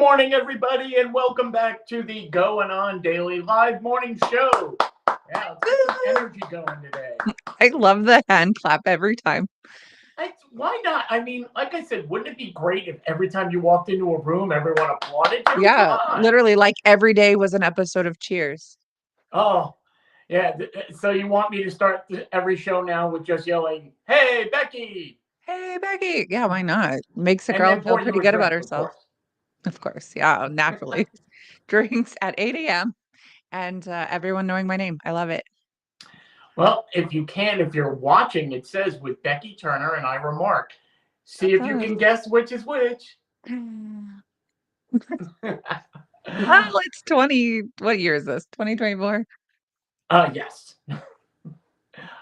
morning, everybody, and welcome back to the Going On Daily Live Morning Show. Yeah, let's get some energy going today. I love the hand clap every time. Why not? I mean, like I said, wouldn't it be great if every time you walked into a room, everyone applauded you? Yeah, Come on. literally, like every day was an episode of Cheers. Oh, yeah. So you want me to start every show now with just yelling, "Hey, Becky!" Hey, Becky. Yeah, why not? Makes a and girl then feel pour you pretty a good about drink, of herself. course. Of course. Yeah, naturally. Drinks at 8 a.m. and everyone knowing my name. I love it. Well, if you're watching, it says with Becky Turner and I Remark. See if you can guess which is which. Well, it's 20. What year is this? 2024? Yes.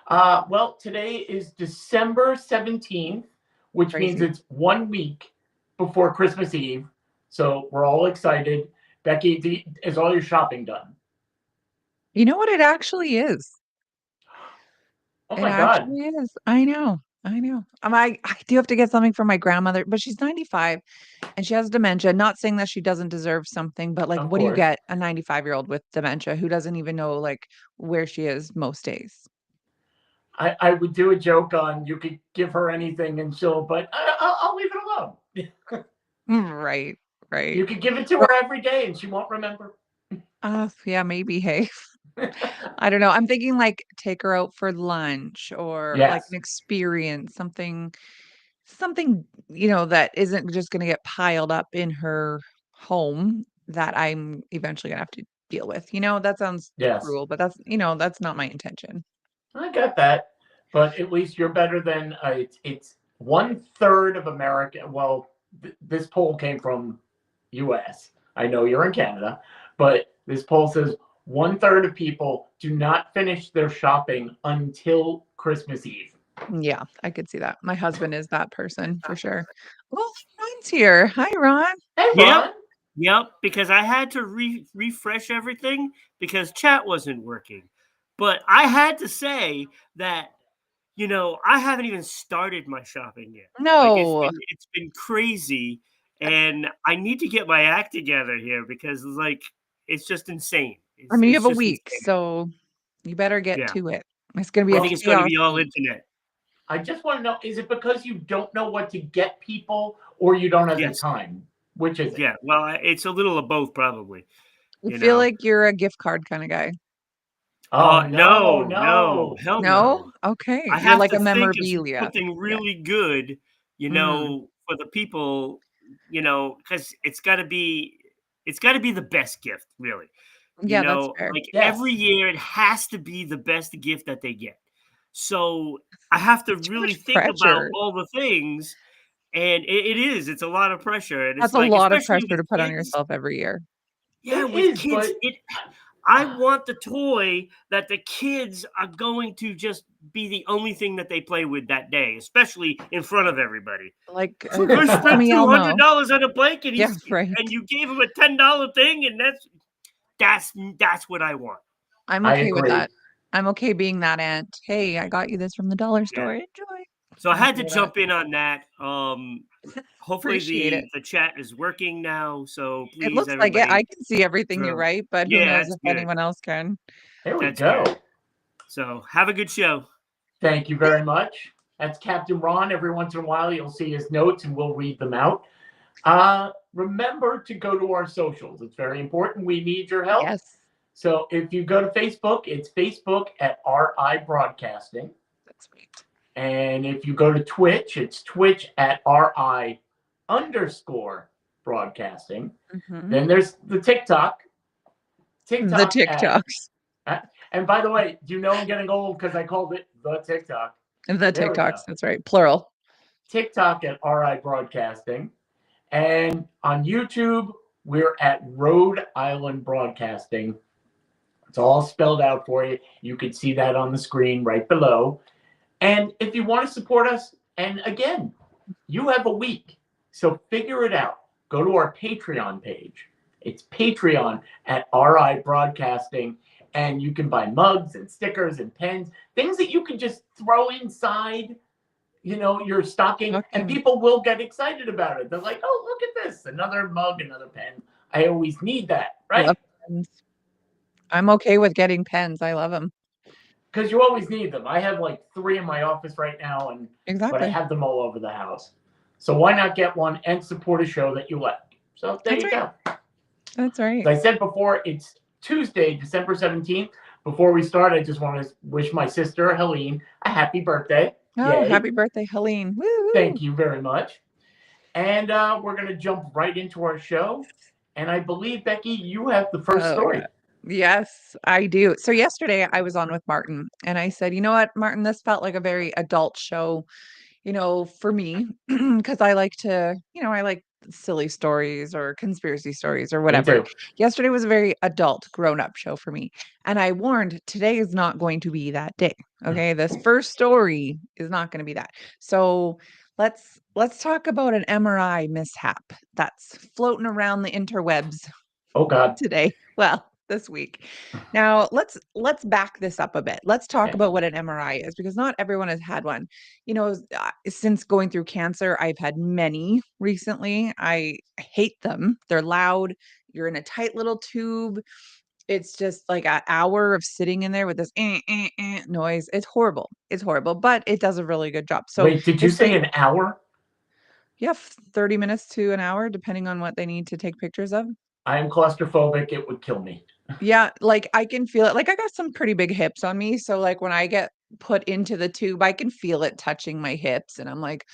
Well, today is December 17th, which means Crazy. it's 1 week before Christmas Eve. So we're all excited. Becky, is all your shopping done? You know what it actually is? Oh It my God. actually is. I know. I know. I do have to get something for my grandmother, but she's 95 and she has dementia. Not saying that she doesn't deserve something, but like, Of what do you course. get a 95-year-old with dementia who doesn't even know like where she is most days? I would do a joke on you could give her anything and but I'll leave it alone. Right, right. You could give it to Or, her every day and she won't remember. yeah, maybe. Hey, I don't know. I'm thinking like take her out for lunch or like Yes. an experience, something, that isn't just going to get piled up in her home that I'm eventually going to have to deal with. That sounds Yes. cruel, but that's not my intention. I got that. But at least you're better than it's 1/3 of America. Well, this poll came from US. I know you're in Canada, but this poll says 1/3 of people do not finish their shopping until Christmas Eve. Yeah, I could see that. My husband is that person for sure. Well, Ron's here. Hi, Ron. Hey, Yep, Ron. yep, because I had to refresh everything because chat wasn't working. But I had to say that I haven't even started my shopping yet. Like No, it's been crazy, and I need to get my act together here because like it's just insane. I It's mean, you it's have a just week, insane. so you better get Yeah, to it. It's going to be I a think Well, it's going to chaos be all week. internet. I just want to know, is it because you don't know what to get people or you don't have the Yes, time? Which is it? yeah. Well, it's a little of both probably. I You feel know. like you're a gift card kind of guy. Oh, no, No, no, no. hell No? no. Okay. I You're have like to a think of memorabilia something guy. really good, Mm, for the people, because it's got to be the best gift, really. yeah, that's fair. Like every Yes. year it has to be the best gift that they get. So I have to It's too really much think about pressure. all the things, and it's a lot of pressure, and That's it's a like lot of especially pressure with to put on kids. yourself every year. Yeah, It with is, kids, but I want the toy that the kids are going to just be the only thing that they play with that day, especially in front of everybody. Like, I Papa spent two Miel, hundred no. dollars on a blanket, Yeah, right. and you gave him a $10 thing, and that's what I want. I'm I okay with agree. that. I'm okay being that aunt. Hey, I got you this from the dollar Yeah. store. Enjoy. So I I'm had okay to with that. jump in on that. Hopefully Appreciate it. the chat is working now. So It please, looks like it. I everybody, can see everything you throw. write, but who Yeah, knows that's if good. anyone else can. There we That's go. good. So have a good show. Thank you very much. That's Captain Ron. Every once in a while, you'll see his notes and we'll read them out. Remember to go to our socials. It's very important. We need your help. Yes, So if you go to Facebook, it's Facebook at RI Broadcasting. that's sweet. And if you go to Twitch, it's Twitch at RI underscore broadcasting. Hmm. Then there's the TikTok. The TikTok TikToks. and by the way, do you know I'm getting old because I called it the TikTok? The There we go. TikToks. That's right. Plural. TikTok at RI Broadcasting. And on YouTube, we're at Rhode Island Broadcasting. It's all spelled out for you. You can see that on the screen right below. And if you want to support us, and again, you have a week, so figure it out. Go to our Patreon page. It's Patreon at RI Broadcasting, and you can buy mugs and stickers and pens, things that you can just throw inside your stocking, and Fucking people will get excited about it. They're like, "Oh, look at this! Another mug, another pen. I always need that, love right? pens. I'm okay with getting pens. I love them. Because you always need them. I have like 3 in my office right now, but I Exactly. have them all over the house. So why not get one and support a show that you like? So there That's you right. go. That's right. As I said before, it's Tuesday, December 17th. Before we start, I just want to wish my sister, Helene, a happy birthday. Oh, Yay. happy birthday, Helene. Woo Thank you very much. And we're going to jump right into our show. And I believe, Becky, you have the first Oh, story. yeah. Yes, I do. So yesterday I was on with Martin and I said, you know what, Martin, this felt like a very adult show, for me, because I like to, I like silly stories or conspiracy stories or Me whatever. too. Yesterday was a very adult, grown up show for me. And I warned today is not going to be that day. Okay. This first story is not going to be that. So let's talk about an MRI mishap that's floating around the interwebs Oh, God. today. Well, this week. Now, let's back this up a bit. Let's talk Okay. about what an MRI is because not everyone has had one. Since going through cancer, I've had many recently. I hate them. They're loud. You're in a tight little tube. It's just like an hour of sitting in there with this noise. It's horrible. It's horrible, but it does a really good job. So Wait, did you say basically, an hour? you have 30 minutes to an hour, depending on what they need to take pictures of. I am claustrophobic. It would kill me. Yeah, like I can feel it. Like I got some pretty big hips on me. So like when I get put into the tube, I can feel it touching my hips. And I'm like,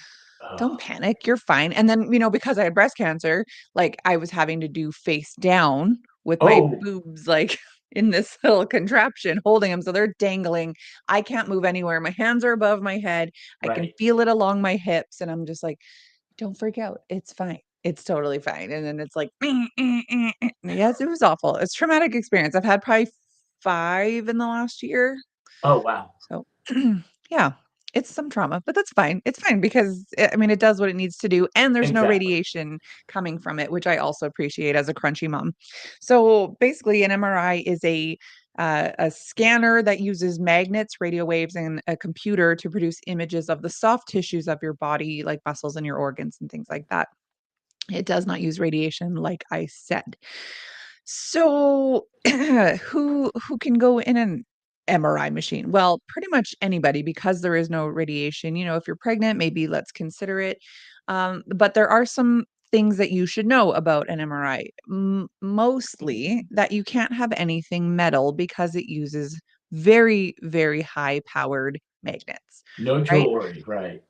don't panic, you're fine. And then, because I had breast cancer, like I was having to do face down with my Oh, boobs like in this little contraption holding them. So they're dangling. I can't move anywhere. My hands are above my head. I can right. feel it along my hips. And I'm just like, don't freak out. It's fine. It's totally fine. And then it's like, yes, it was awful. It's a traumatic experience. I've had probably 5 in the last year. Oh, wow. So, yeah, it's some trauma, but that's fine. It's fine because it does what it needs to do, and there's no Exactly. radiation coming from it, which I also appreciate as a crunchy mom. So basically, an MRI is a scanner that uses magnets, radio waves, and a computer to produce images of the soft tissues of your body, like muscles and your organs and things like that. It does not use radiation, like I said. So, who can go in an MRI machine? Well, pretty much anybody because there is no radiation. If you're pregnant, maybe let's consider it. But there are some things that you should know about an MRI. Mostly that you can't have anything metal because it uses very, very high powered magnets, No right? jewelry, right.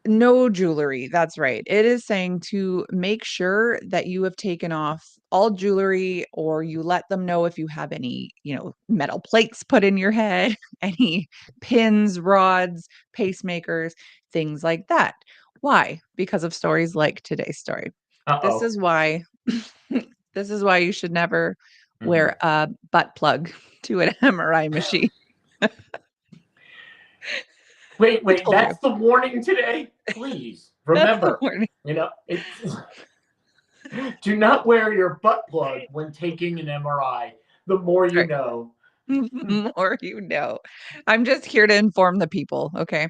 No jewelry. That's right. It is saying to make sure that you have taken off all jewelry or you let them know if you have any, metal plates put in your head, any pins, rods, pacemakers, things like that. Why? Because of stories like today's story. This Uh-oh. is why this is why you should never Mhm. wear a butt plug to an MRI machine. I Wait, told you. that's the warning today? Please That's the remember, warning. it's do not wear your butt plug when taking an MRI. The more you Right. know. More you know. I'm just here to inform the people, okay?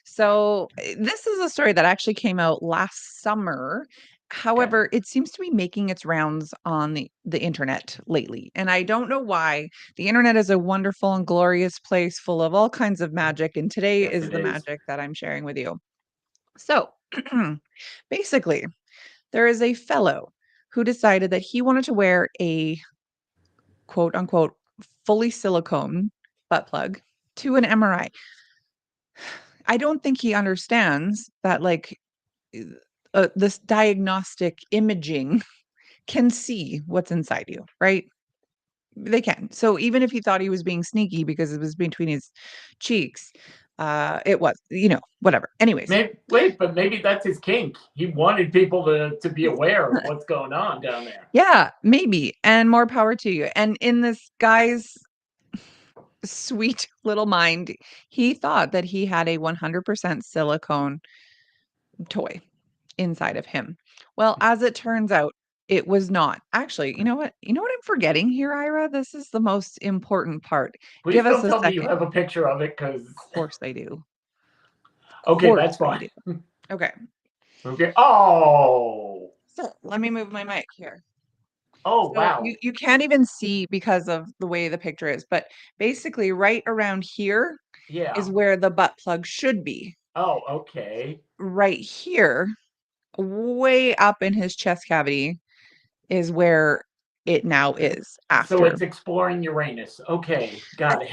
So, this is a story that actually came out last summer. Okay. However, it seems to be making its rounds on the internet lately, and I don't know why. The internet is a wonderful and glorious place full of all kinds of magic, and today Yes, is it the is. magic that I'm sharing with you. So, basically, there is a fellow who decided that he wanted to wear a quote unquote fully silicone butt plug to an MRI. I don't think he understands that this diagnostic imaging can see what's inside you, right? They can. So even if he thought he was being sneaky because it was between his cheeks, it was, whatever. Anyways, But maybe that's his kink. He wanted people to be aware of what's going on down there. yeah, maybe. And more power to you. And in this guy's sweet little mind, he thought that he had a 100% silicone toy inside of him. Well, as it turns out, it was not. Actually, you know what? You know what I'm forgetting here, Ira? This is the most important part. Please Give us don't a tell me you second. have a picture of it, because Of course I do. Of Okay, course that's fine. Okay. Okay. Oh. So let me move my mic here. Oh, So wow. you can't even see because of the way the picture is, but basically right around here is Yeah. where the butt plug should be. Oh, okay. Right here, way up in his chest cavity, is where it now is So after. it's exploring Uranus. Okay, got it.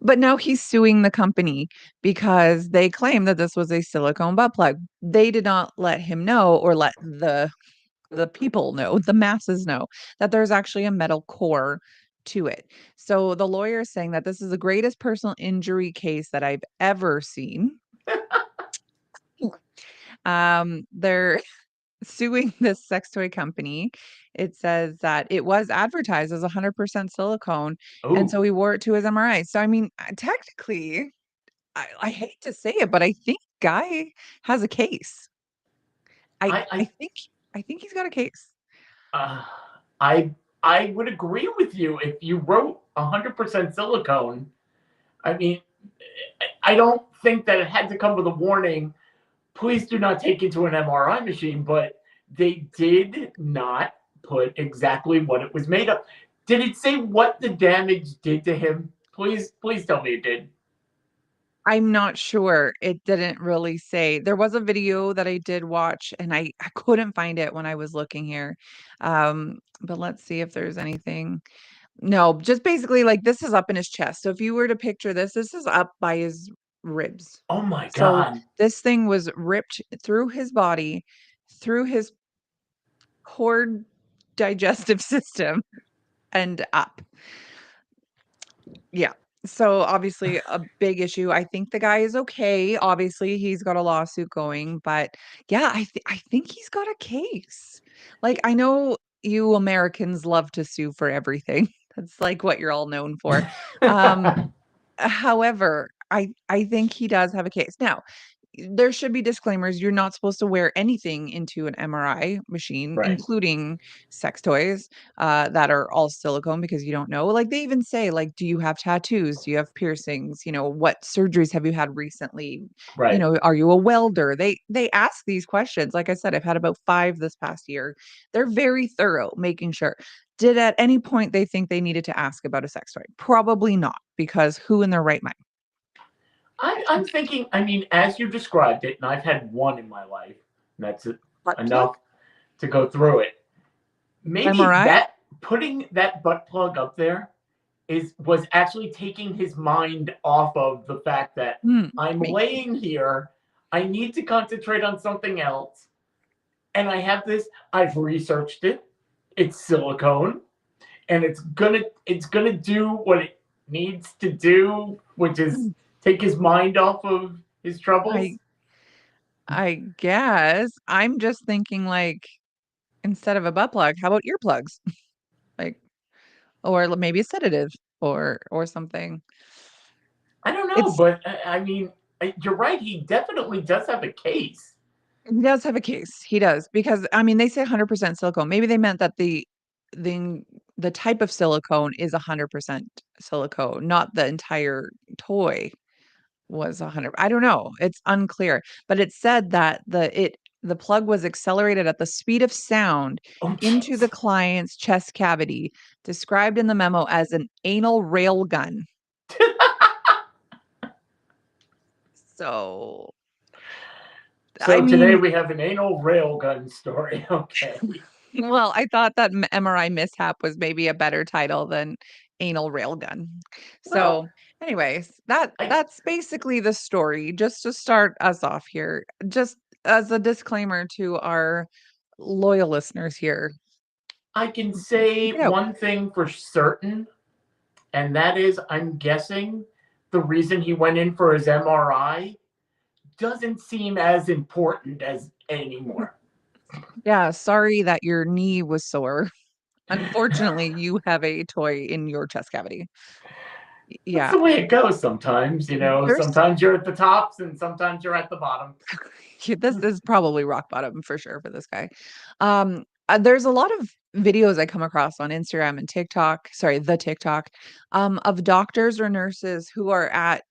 But now he's suing the company because they claim that this was a silicone butt plug. They did not let him know or let the people know, the masses know that there's actually a metal core to it. So the lawyer is saying that this is the greatest personal injury case that I've ever seen. They're suing this sex toy company. It says that it was advertised as 100% silicone, and Oh, so he wore it to his MRI. So I mean, technically, I hate to say it, but I think Guy has a case. I I, I I, think I think he's got a case. uh, I, I would agree with you if you wrote 100% silicone. I mean, I don't think that it had to come with a warning. Please do not take it to an MRI machine, but they did not put exactly what it was made of. Did it say what the damage did to him? Please tell me it did. I'm not sure. It didn't really say. There was a video that I did watch, and I couldn't find it when I was looking here. But let's see if there's anything. No, just basically like this is up in his chest. So if you were to picture this, this is up by his ribs. Oh my So God. this thing was ripped through his body, through his poor digestive system and up. Yeah. So obviously a big issue. I think the guy is okay. Obviously, he's got a lawsuit going, but yeah, I think he's got a case. Like I know you Americans love to sue for everything. That's like what you're all known for. Um, however, I think he does have a case. Now, there should be disclaimers. You're not supposed to wear anything into an MRI machine, Right. including sex toys that are all silicone because you don't know. Like they even say, like, do you have tattoos? Do you have piercings? You know, what surgeries have you had recently? You Right. know, are you a welder? They ask these questions. Like I said, I've had about 5 this past year. They're very thorough, making sure. Did at any point they think they needed to ask about a sex toy? Probably not, because who in their right mind? I'm thinking, I mean, as you described it, and I've had one in my life, and that's Butt plug? enough to go through it. Maybe MRI? that putting that butt plug up there was actually taking his mind off of the fact that I'm Maybe. laying here, I need to concentrate on something else, and I have this. I've researched it. It's silicone, and it's gonna do what it needs to do, which is Mm. take his mind off of his troubles. I I guess. I'm just thinking like instead of a butt plug, how about earplugs? Like or maybe a sedative or something. I don't know, It's but I mean, you're right. He definitely does have a case. he does have a case. He does because I mean they say 100% silicone. Maybe they meant that the the type of silicone is 100% silicone, not the entire toy was 100. I don't know. It's unclear, but it said that the plug was accelerated at the speed of sound Oh, into the jeez. client's chest cavity, described in the memo as an anal rail gun. So, I So today mean, we have an anal railgun story. Okay. well, I thought that MRI mishap was maybe a better title than anal railgun. Well, So, anyways, I that's basically the story. Just to start us off here, just as a disclaimer to our loyal listeners here, I can seek say it out. one thing for certain, and that is, I'm guessing the reason he went in for his MRI doesn't seem as important as anymore. Yeah, sorry that your knee was sore. Unfortunately, you have a toy in your chest cavity. That's Yeah, the way it goes sometimes, you know. there's Sometimes you're at the tops and sometimes you're at the bottom. yeah, this is probably rock bottom for sure for this guy. There's a lot of videos I come across on Instagram and TikTok, sorry, the TikTok, of doctors or nurses who are at,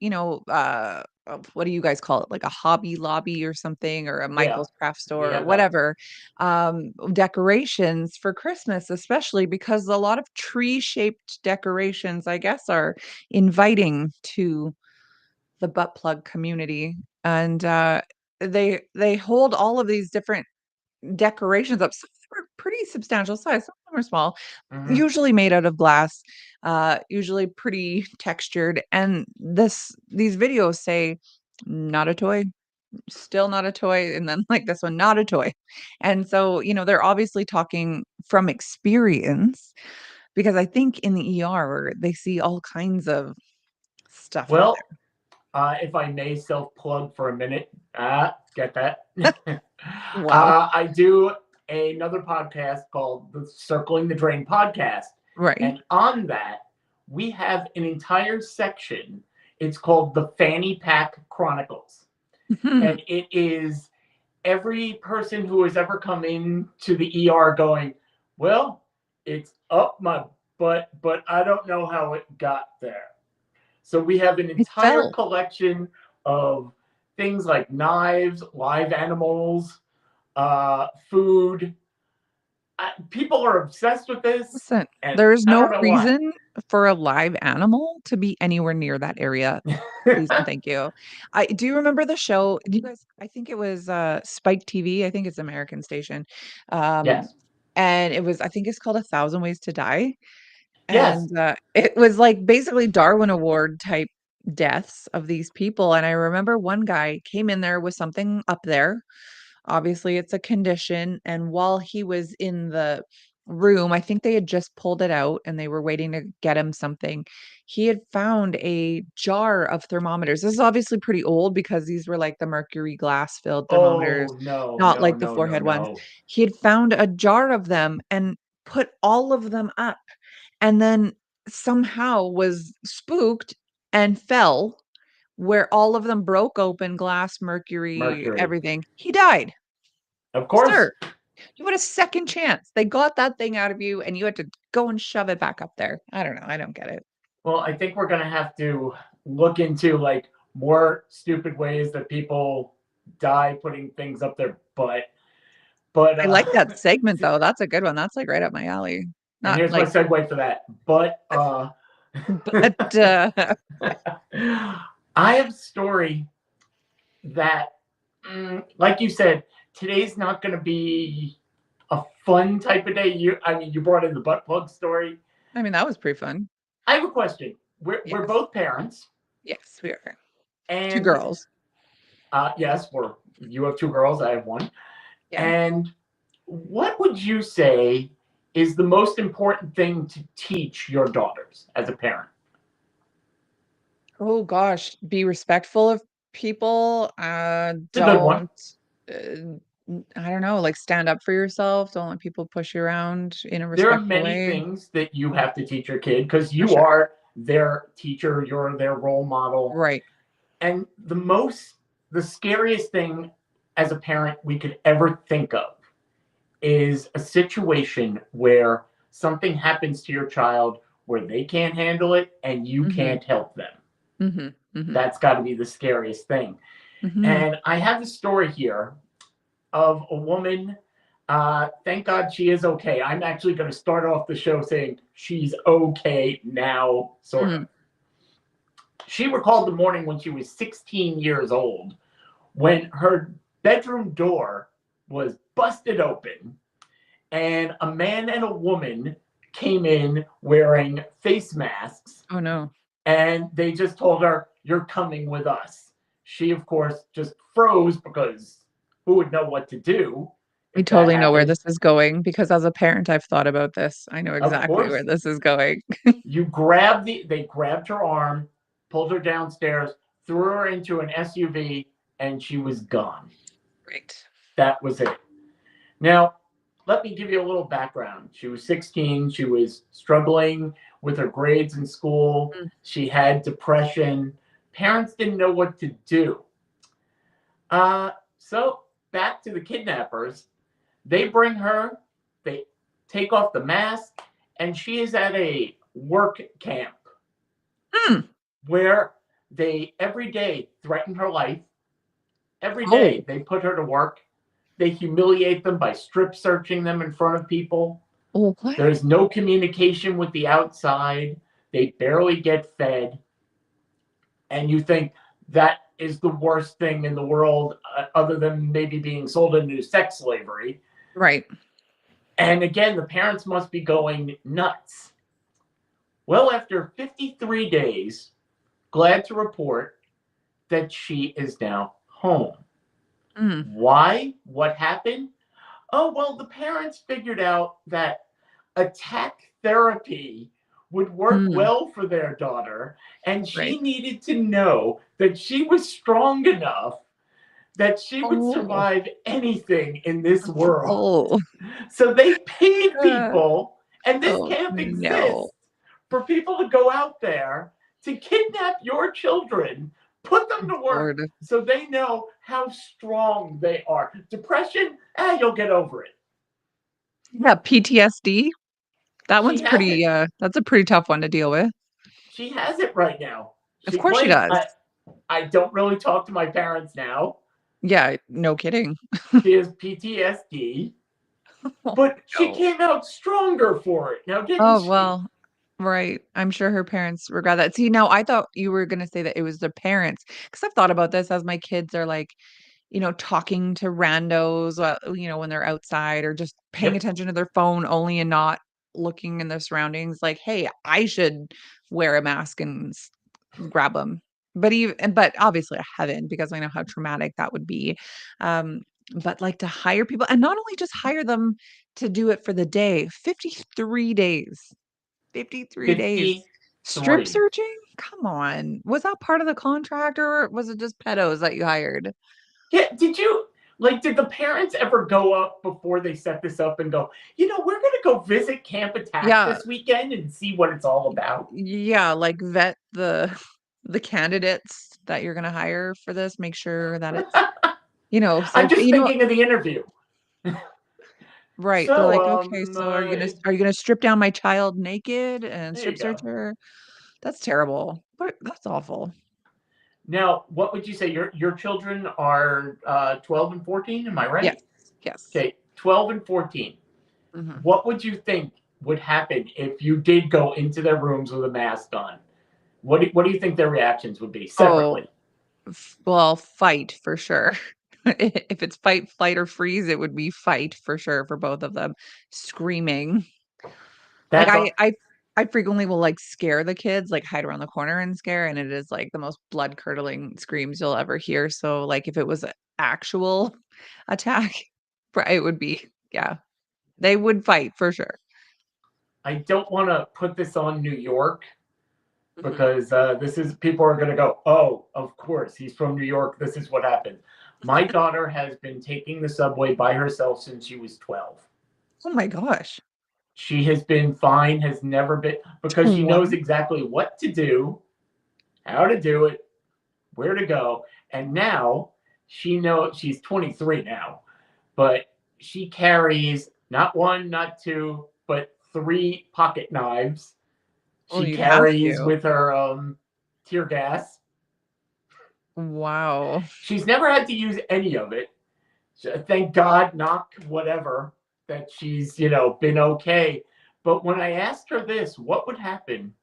what do you guys call it? Like a Hobby Lobby or something, or a Yeah, Michael's craft we store or have that. whatever, decorations for Christmas, especially because a lot of tree-shaped decorations, I guess, are inviting to the butt plug community. And they hold all of these different decorations up. Some of them are pretty substantial size, some of them are small, Hmm. usually made out of glass, usually pretty textured. And these videos say, "Not a toy, still not a toy," and then, like, this one, "Not a toy." And so, they're obviously talking from experience, because I think in the ER, they see all kinds of stuff up Well, there. if I may self-plug for a minute, get that. Wow. I do another podcast called the Circling the Drain podcast. Right. And on that, we have an entire section. It's called the Fanny Pack Chronicles. And it is every person who has ever come into the ER going, well, it's up my butt, but I don't know how it got there. So we have an It entire fell. collection of things like knives, live animals, food. People are obsessed with this, Listen, and there is I no don't know why. reason for a live animal to be anywhere near that area. Please and thank you. I do you remember the show? Do you guys, I think it was Spike TV. I think it's American station. Um, Yes. and I think it's called A Thousand Ways to Die. Yes. And it was like basically Darwin Award type deaths of these people. And I remember one guy came in there with something up there. Obviously, it's a condition, and while he was in the room, I think they had just pulled it out and they were waiting to get him something. He had found a jar of thermometers. This is obviously pretty old because these were like the mercury glass filled thermometers, Oh, no, not no, like the no, no, forehead ones. no. He had found a jar of them and put all of them up, and then somehow was spooked and fell where all of them broke open, glass, mercury, Mercury. everything. He died. Of course. Sir, you had a second chance. They got that thing out of you and you had to go and shove it back up there. I don't know. I don't get it. Well, I think we're going to have to look into like more stupid ways that people die putting things up their butt. But I like that segment though. That's a good one. That's like right up my alley. and Not here's my like, segue for that. But but I have a story that, like you said, today's not going to be a fun type of day. I mean, you brought in the butt plug story. I mean, that was pretty fun. I have a question. We're Yes. both parents, Yes, we are. Two and girls. yes, you have two girls. I have one. Yeah. And what would you say is the most important thing to teach your daughters as a parent? Oh gosh, be respectful of people. It's a good one. Uh, I don't know, like stand up for yourself. Don't let people push you around in a There are respectful many way. things that you have to teach your kid because For you sure. are their teacher, you're their role model. Right. And the scariest thing as a parent we could ever think of is a situation where something happens to your child where they can't handle it and you Mhm. can't help them. Mhm. Mhm. That's got to be the scariest thing. Mhm. And I have a story here of a woman. Thank God she is okay. I'm actually going to start off the show saying she's okay now, sort of. Mhm. She recalled the morning when she was 16 years old when her bedroom door was busted open and a man and a woman came in wearing face masks Oh no. and they just told her, "You're coming with us." She, of course, just froze because who would know what to do We if that totally know where happened? this is going because as a parent, I've thought about this. I know Of exactly where course, this is going. they grabbed her arm, pulled her downstairs, threw her into an SUV, and she was gone. Right. That was it. Now, let me give you a little background. She was 16. She was struggling with her grades in school. Mm. She had depression. Parents didn't know what to do. So back to the kidnappers. They bring her. They take off the mask, and she is at a work camp where they every day threaten her life. Every day they put her to work. They humiliate them by strip searching them in front of people. Oh, what? There's no communication with the outside. They barely get fed. And you think that is the worst thing in the world, other than maybe being sold into sex slavery. Right. And again, the parents must be going nuts. Well, after 53 days, glad to report that she is now home. Why? What happened? Oh, well, the parents figured out that attack therapy would work well for their daughter, and she needed to know that she was strong enough that she would survive anything in this world. So they paid people, and this camp exists, for people to go out there to kidnap your children, put them to work, so they know how strong they are. Depression, you'll get over it. Yeah, PTSD. That She one's has pretty, it. that's a pretty tough one to deal with. She has it right now. Of course she does. I don't really talk to my parents now. Yeah, no kidding. She has PTSD, but she came out stronger for it. Now, didn't she? Well, right. I'm sure her parents regret that. See, now I thought you were going to say that it was the parents, because I've thought about this as my kids are like, talking to randos, when they're outside or just paying attention to their phone only and not looking in their surroundings. Like, hey, I should wear a mask and grab them. But obviously I haven't, because I know how traumatic that would be. But like to hire people, and not only just hire them to do it for the day, 53 days. 53 days. Strip 53. searching? Come on. Was that part of the contract, or was it just pedos that you hired? Yeah, did the parents ever go up before they set this up and go, we're going to go visit Camp Attack this weekend and see what it's all about? Yeah, like vet the candidates that you're going to hire for this, make sure that it's, safe. I'm just thinking of the interview. Right. They're like, okay, so are you gonna strip down my child naked and strip search her? That's terrible. That's awful. Now, what would you say? Your children are 12 and 14, am I right? Yes. Okay, 12 and 14. What would you think would happen if you did go into their rooms with a mask on? What do you think their reactions would be separately? Well, fight for sure. If it's fight, flight, or freeze, it would be fight for sure for both of them. Screaming. I frequently will like scare the kids, like hide around the corner and scare, and it is like the most blood curdling screams you'll ever hear. So like if it was an actual attack, it would be, they would fight for sure. I don't want to put this on New York, because people are going to go, oh, of course, he's from New York. This is what happened. My daughter has been taking the subway by herself since she was 12. Oh my gosh. She has been fine, has never been, because she knows exactly what to do, how to do it, where to go. And now she knows, she's 23 now, but she carries not one, not two, but 3 pocket knives. She carries with her tear gas. Wow. She's never had to use any of it. Thank God, knock whatever, that she's, been okay. But when I asked her this, what would happen?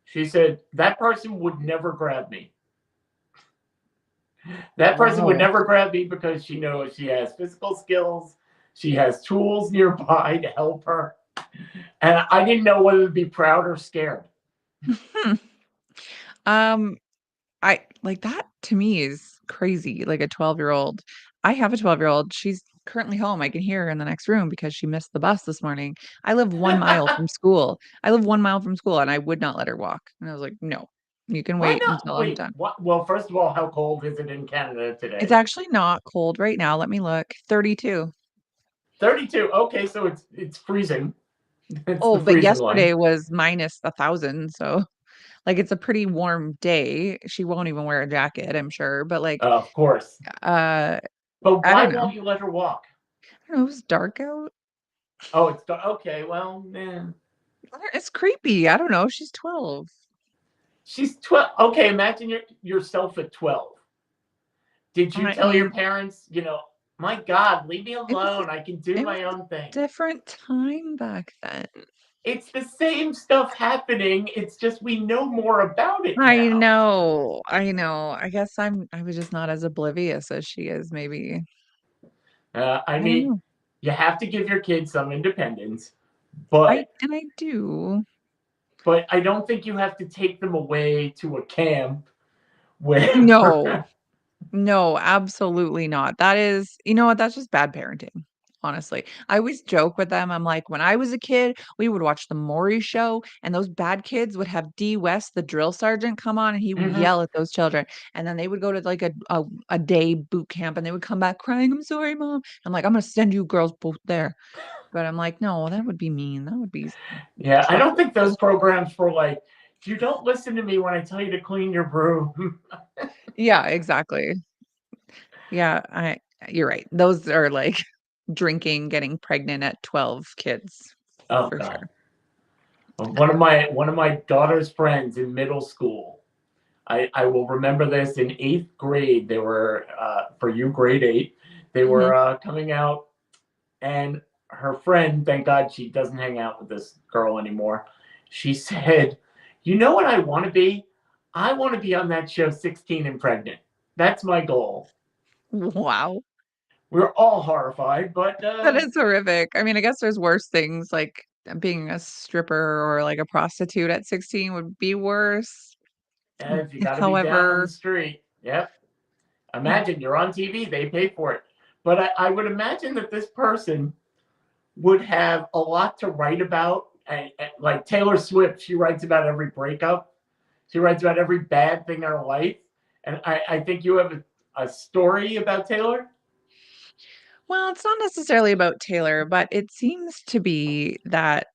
She said, that person would never grab me. That person would never grab me because she knows she has physical skills. She has tools nearby to help her. And I didn't know whether to be proud or scared. I like that, to me is crazy. Like a 12-year-old. I have a 12-year-old. She's currently home. I can hear her in the next room because she missed the bus this morning. I live 1 mile from school. And I would not let her walk. And I was like, no, you can wait until I'm done. Well, first of all, how cold is it in Canada today? It's actually not cold right now. Let me look. 32. 32. Okay, so it's freezing. But yesterday was minus 1,000. So like it's a pretty warm day. She won't even wear a jacket, I'm sure. But like, of course. But why won't you let her walk? I don't know. It was dark out. Oh, it's okay. Well, It's creepy. I don't know. She's 12. she's 12. Okay, imagine yourself at 12. Did you I tell your mean, parents, my God, leave me it was alone. I can do it was my a own thing. different time back then. It's the same stuff happening. It's just we know more about it I now. know. I know. I was just not as oblivious as she is, maybe. I I don't mean, know. you have to give your kids some independence, but I do. I don't think you have to take them away to a camp No. where No, absolutely not. That is, you know what? That's just bad parenting, honestly. I always joke with them. I'm like, when I was a kid, we would watch the Maury show, and those bad kids would have D West, the drill sergeant, come on, and he would Mhm. yell at those children. And then they would go to like a day boot camp, and they would come back crying, "I'm sorry, mom." I'm like, "I'm gonna send you girls both there." But I'm like, no, that would be mean. That would be Yeah, I don't think those disrespectful. programs were like, you don't listen to me when I tell you to clean your room. Yeah, exactly. Yeah, you're right. Those are like drinking, getting pregnant at 12 kids Oh for God. sure. One of my daughter's friends in middle school. I will remember this in eighth grade. They were for you grade eight. They Mhm. were coming out, and her friend, thank God she doesn't hang out with this girl anymore. She said, "You know what I want to be? I want to be on that show 16 and Pregnant. That's my goal." Wow. We were all horrified, but That is horrific. I mean, I guess there's worse things like being a stripper or like a prostitute at 16 would be worse. if you got to be down on the However, street, yep. Imagine you're on TV, they pay for it. But I would imagine that this person would have a lot to write about. And like Taylor Swift, she writes about every breakup. She writes about every bad thing in her life. And I think you have a story about Taylor. well, it's not necessarily about Taylor, but it seems to be that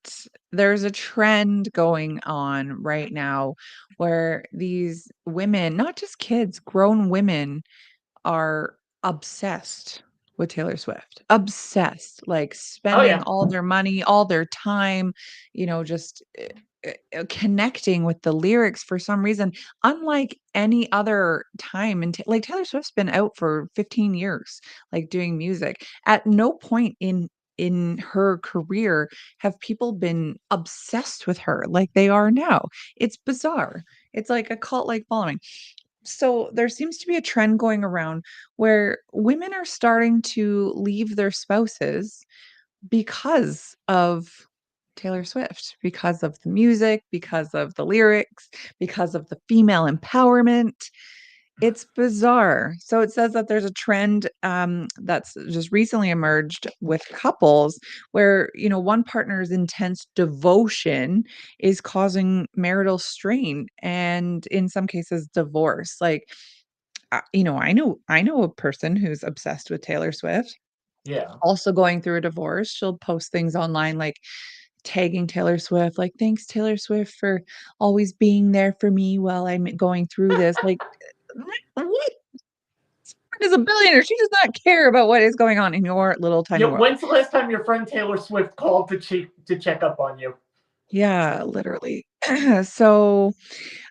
there's a trend going on right now where these women, not just kids, grown women, are obsessed with Taylor Swift. Obsessed, like Oh spending yeah, all their money, all their time, just connecting with the lyrics for some reason, unlike any other time. And like Taylor Swift's been out for 15 years, like doing music. At no point in her career have people been obsessed with her like they are now. It's bizarre. It's like a cult like following. So there seems to be a trend going around where women are starting to leave their spouses because of Taylor Swift, because of the music, because of the lyrics, because of the female empowerment. It's bizarre. So it says that there's a trend that's just recently emerged with couples where, one partner's intense devotion is causing marital strain and in some cases divorce. Like, I know a person who's obsessed with Taylor Swift, yeah. also going through a divorce. She'll post things online like tagging Taylor Swift, like, "Thanks, Taylor Swift, for always being there for me while I'm going through this." Like, what? Is a billionaire. She does not care about what is going on in your little tiny Yeah. world. When's the last time your friend Taylor Swift called to check up on you? Yeah, literally. So,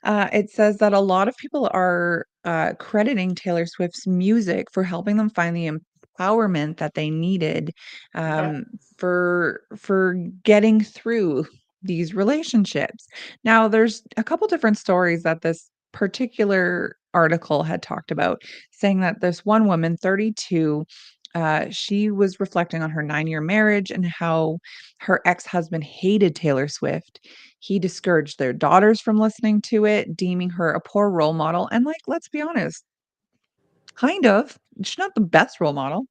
it says that a lot of people are crediting Taylor Swift's music for helping them find the empowerment that they needed Okay. for getting through these relationships. Now, there's a couple different stories that this particular article had talked about, saying that this one woman, 32, she was reflecting on her 9-year marriage and how her ex-husband hated Taylor Swift. He discouraged their daughters from listening to it, deeming her a poor role model. And like, let's be honest, kind of. She's not the best role model.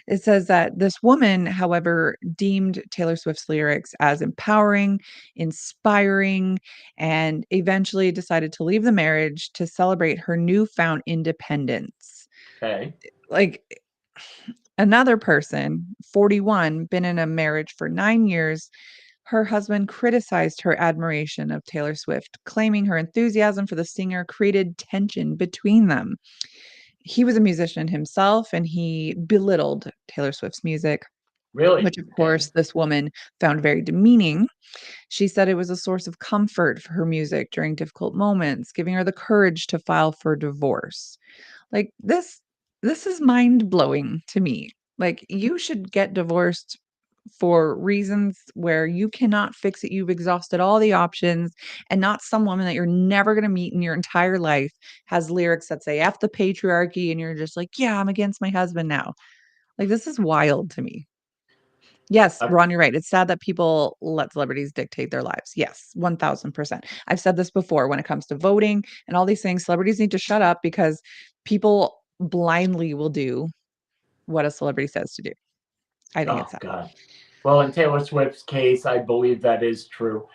It says that this woman, however, deemed Taylor Swift's lyrics as empowering, inspiring, and eventually decided to leave the marriage to celebrate her newfound independence. Okay. Like, another person, 41, been in a marriage for 9 years. Her husband criticized her admiration of Taylor Swift, claiming her enthusiasm for the singer created tension between them. He was a musician himself and he belittled Taylor Swift's music. Really? which of Okay. course this woman found very demeaning. She said it was a source of comfort for her music during difficult moments, giving her the courage to file for divorce. Like this is mind-blowing to me. Like you should get divorced for reasons where you cannot fix it. You've exhausted all the options, and not some woman that you're never going to meet in your entire life has lyrics that say F the patriarchy and you're just like, "Yeah, I'm against my husband now." Like this is wild to me. Yes, Uh, Ron, you're right. It's sad that people let celebrities dictate their lives. Yes, 1000%. I've said this before when it comes to voting and all these things. Celebrities need to shut up because people blindly will do what a celebrity says to do. I think it's oh sad. God. Well, in Taylor Swift's case, I believe that is true.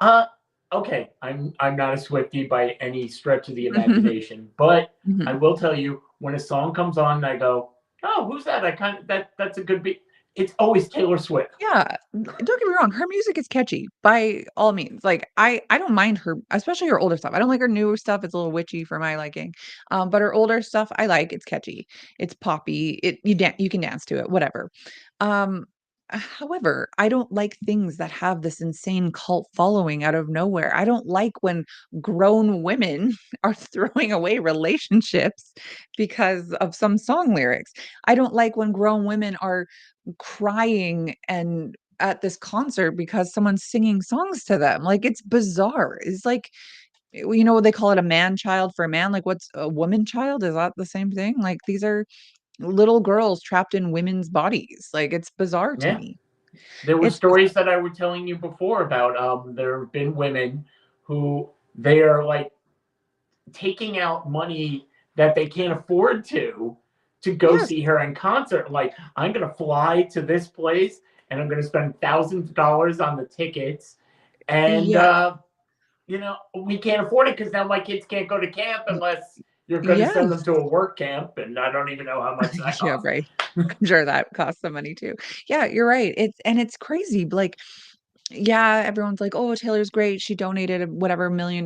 Uh okay. I'm not a Swiftie by any stretch of the imagination, but I Mhm. will tell you when a song comes on, and I go, "Oh, who's that?" I kind of that's a good beat. It's always Taylor Swift. Yeah, don't get me wrong, her music is catchy by all means. Like I don't mind her, especially her older stuff. I don't like her newer stuff. It's a little witchy for my liking. But her older stuff I like. It's catchy. It's poppy. You can dance to it, whatever. Um However, I don't like things that have this insane cult following out of nowhere. I don't like when grown women are throwing away relationships because of some song lyrics. I don't like when grown women are crying and at this concert because someone's singing songs to them. Like, it's bizarre. It's like, they call it a man child for a man. Like, what's a woman child? Is that the same thing? Like, these are little girls trapped in women's bodies. Like, it's bizarre to Yeah. me. There were It's stories bizarre. that I was telling you before about there have been women who they are like taking out money that they can't afford to go Yes. see her in concert. Like, I'm gonna fly to this place and I'm gonna spend thousands of dollars on the tickets, and Yes. we can't afford it because now my kids can't go to camp Y- unless you're gonna send them Yes. to a work camp, and I don't even know how much that Yeah, costs. right. I'm sure that costs some money too. Yeah, you're right. It's crazy. Like, yeah, everyone's like, "Oh, Taylor's great. She donated whatever $1 million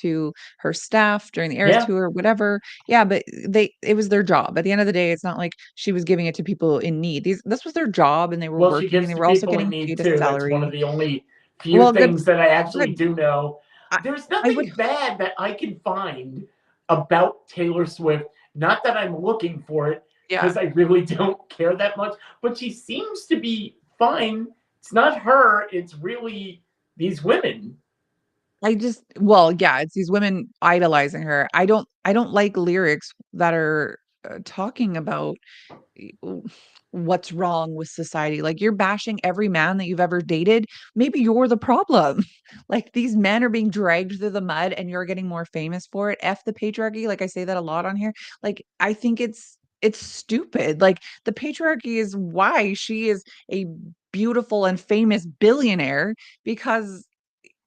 to her staff during the Eras Yeah. tour, whatever." Yeah, but it was their job. At the end of the day, it's not like she was giving it to people in need. This was their job and they were Well, she working and gives they to were also people in getting need paid a too. It's one of salary. the only few Well, good things that I actually good. do know. I There's I would nothing bad that I can find about Taylor Swift. Not that I'm looking for it, yeah. because I really don't care that much, but she seems to be fine. It's not her, it's really these women. Yeah, it's these women idolizing her. I don't like lyrics that are talking about w- what's wrong with society. Like you're bashing every man that you've ever dated. Maybe you're the problem. Like these men are being dragged through the mud and you're getting more famous for it. F the patriarchy. Like I say that a lot on here. Like I think it's stupid. Like the patriarchy is why she is a beautiful and famous billionaire because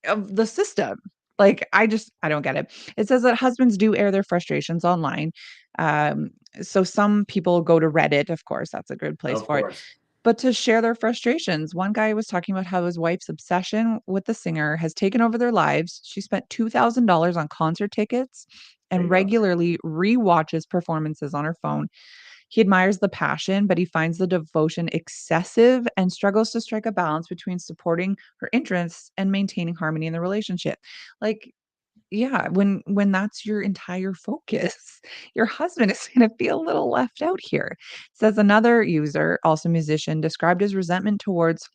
of the system. Like, I don't get it. It says that husbands do air their frustrations online. Um, so some people go to Reddit, of course, that's a good place Of for it. course. But to share their frustrations, one guy was talking about how his wife's obsession with the singer has taken over their lives. She spent $2,000 on concert tickets There and you go. regularly rewatches performances on her phone. He admires the passion, but he finds the devotion excessive and struggles to strike a balance between supporting her interests and maintaining harmony in the relationship. Like, yeah, when that's your entire focus, your husband is going to feel a little left out here. Says another user, also musician, described his resentment towards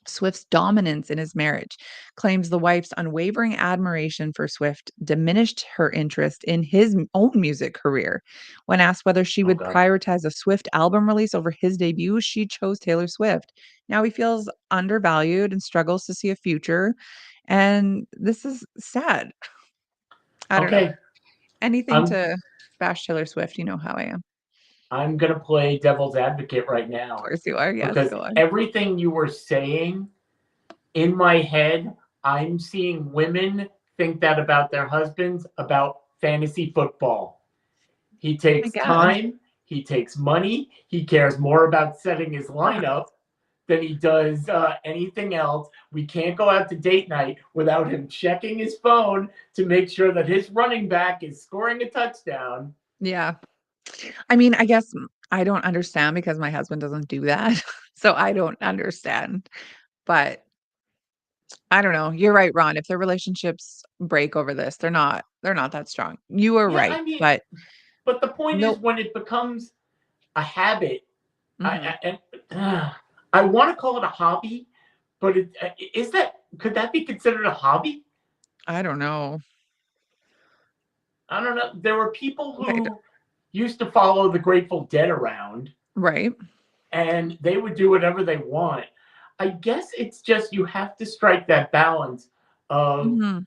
Swift's dominance in his marriage, claims the wife's unwavering admiration for Swift diminished her interest in his own music career. When asked whether she Oh would God. prioritize a Swift album release over his debut, she chose Taylor Swift. Now he feels undervalued and struggles to see a future. And this is sad. I don't know. Okay. Anything I'm to bash Taylor Swift, you know how I am. I'm gonna play devil's advocate right Of now course you are. Yes, because go on. everything you were saying in my head, I'm seeing women think that about their husbands about fantasy football. He Oh my takes God. time, he takes money, he cares more about setting his Yeah. lineup than he does anything else. We can't go out to date night without him checking his phone to make sure that his running back is scoring a touchdown. Yeah. I mean, I guess I don't understand because my husband doesn't do that. So I don't understand. But I don't know. You're right, Ron. If their relationships break over this, they're not that strong. You are Yeah, right. I mean, But but the point is no. when it becomes a habit, Mhm. I want to call it a hobby, but could that be considered a hobby? I don't know. I don't know. There were people I d who used to follow the Grateful Dead around, Right. and they would do whatever they want. I guess it's just you have to strike that balance of Mhm.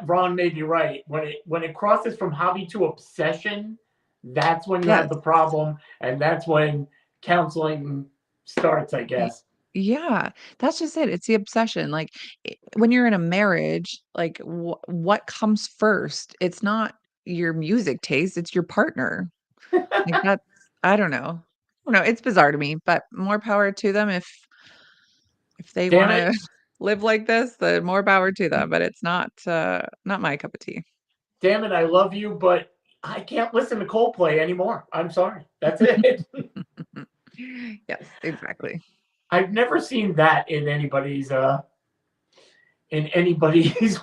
Ron may be right. When it crosses from hobby to obsession, that's when you have Yes. the problem, and that's when counseling starts, I Y guess. Yeah, that's just it. It's the obsession. Like, when you're in a marriage, like, what comes first? It's not your music taste, it's your partner. Like, that's I don't know. I don't know, it's bizarre to me, but more power to them if they Damn it, wanna live like this, then more power to them, but it's not my cup of tea. damn it! I love you, but I can't listen to Coldplay anymore. I'm sorry. That's it. Yes, exactly. I've never seen that in anybody's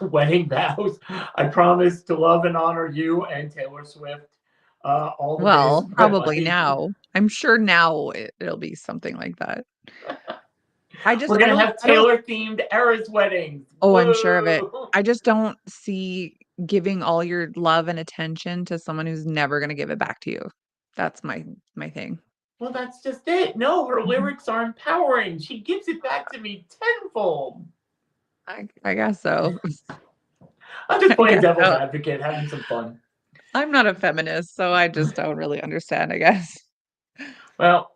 wedding vows. I promise to love and honor you and Taylor Swift all the days Well, of my probably life. now. I'm sure now it'll be something like that. I just We're I gonna don't have I don't Taylor themed Eras weddings. Oh, I'm sure of it. Woo! I just don't see giving all your love and attention to someone who's never gonna give it back to you. That's my thing. Well, that's just it. No, her Mhm. lyrics are empowering. She gives it back to me tenfold. I guess so. I'm just I playing guess devil's so. advocate, having some fun. I'm not a feminist, so I just don't really understand, I guess. Well,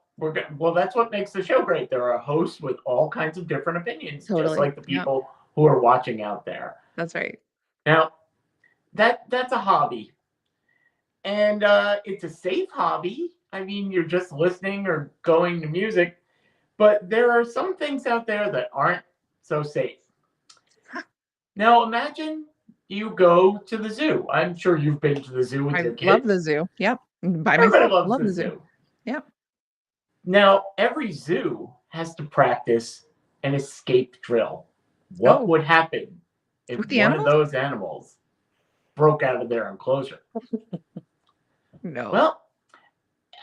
well, that's what makes the show great. There are hosts with all kinds of different opinions, just Totally. like the Yep, people who are watching out there. that's right. Now, that's a hobby, and it's a safe hobby. I mean, you're just listening or going to music, but there are some things out there that aren't so safe. Now, imagine you go to the zoo. I'm sure you've been to the zoo with I your love the kids. zoo. Yep. By Everybody myself. loves Love the the zoo. zoo. Yep. Now, every zoo has to practice an escape drill. What Oh, would happen if with the one of animals? those animals broke out of their enclosure? No. Well,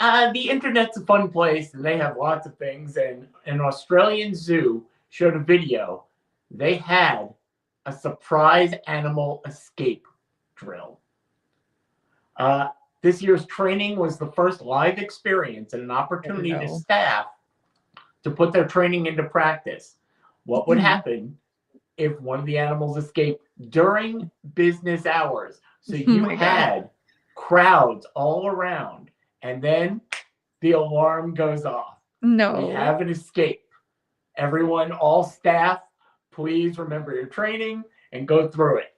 the internet's a fun place, and they have lots of things. And an Australian zoo showed a video. They had a surprise animal escape drill. Uh, this year's training was the first live experience and an Oh, opportunity to no. staff to put their training into practice. What would happen if one of the animals escaped during business hours? So Oh you my gosh. had crowds all around, and then the alarm goes off. We No. have an escape. Everyone, all staff, please remember your training and go through it.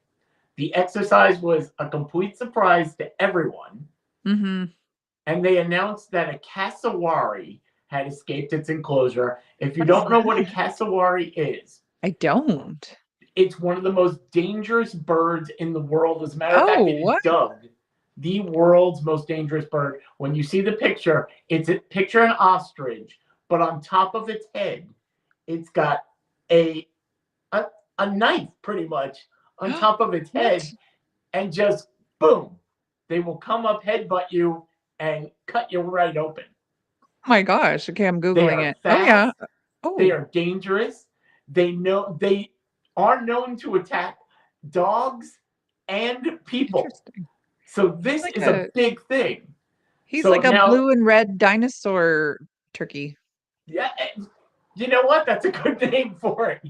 The exercise was a complete surprise to everyone, Mhm. and they announced that a cassowary had escaped its enclosure. If you What is don't know what a that? cassowary is, I don't. it's one of the most dangerous birds in the world. As a matter of Oh, fact, it is what? dubbed the world's most dangerous bird. When you see the picture, picture an ostrich, but on top of its head, it's got a a, a knife pretty much on top of its What? head, and just boom, they will come up, headbutt you, and cut you right open. Oh my gosh. Okay, I'm They Googling are it. Oh, yeah. fast. They Oh, are dangerous. They are known to attack dogs and people. interesting. So He's this like is a a big thing. he's So like a now, blue and red dinosaur turkey. yeah, you know what? That's a good name for it.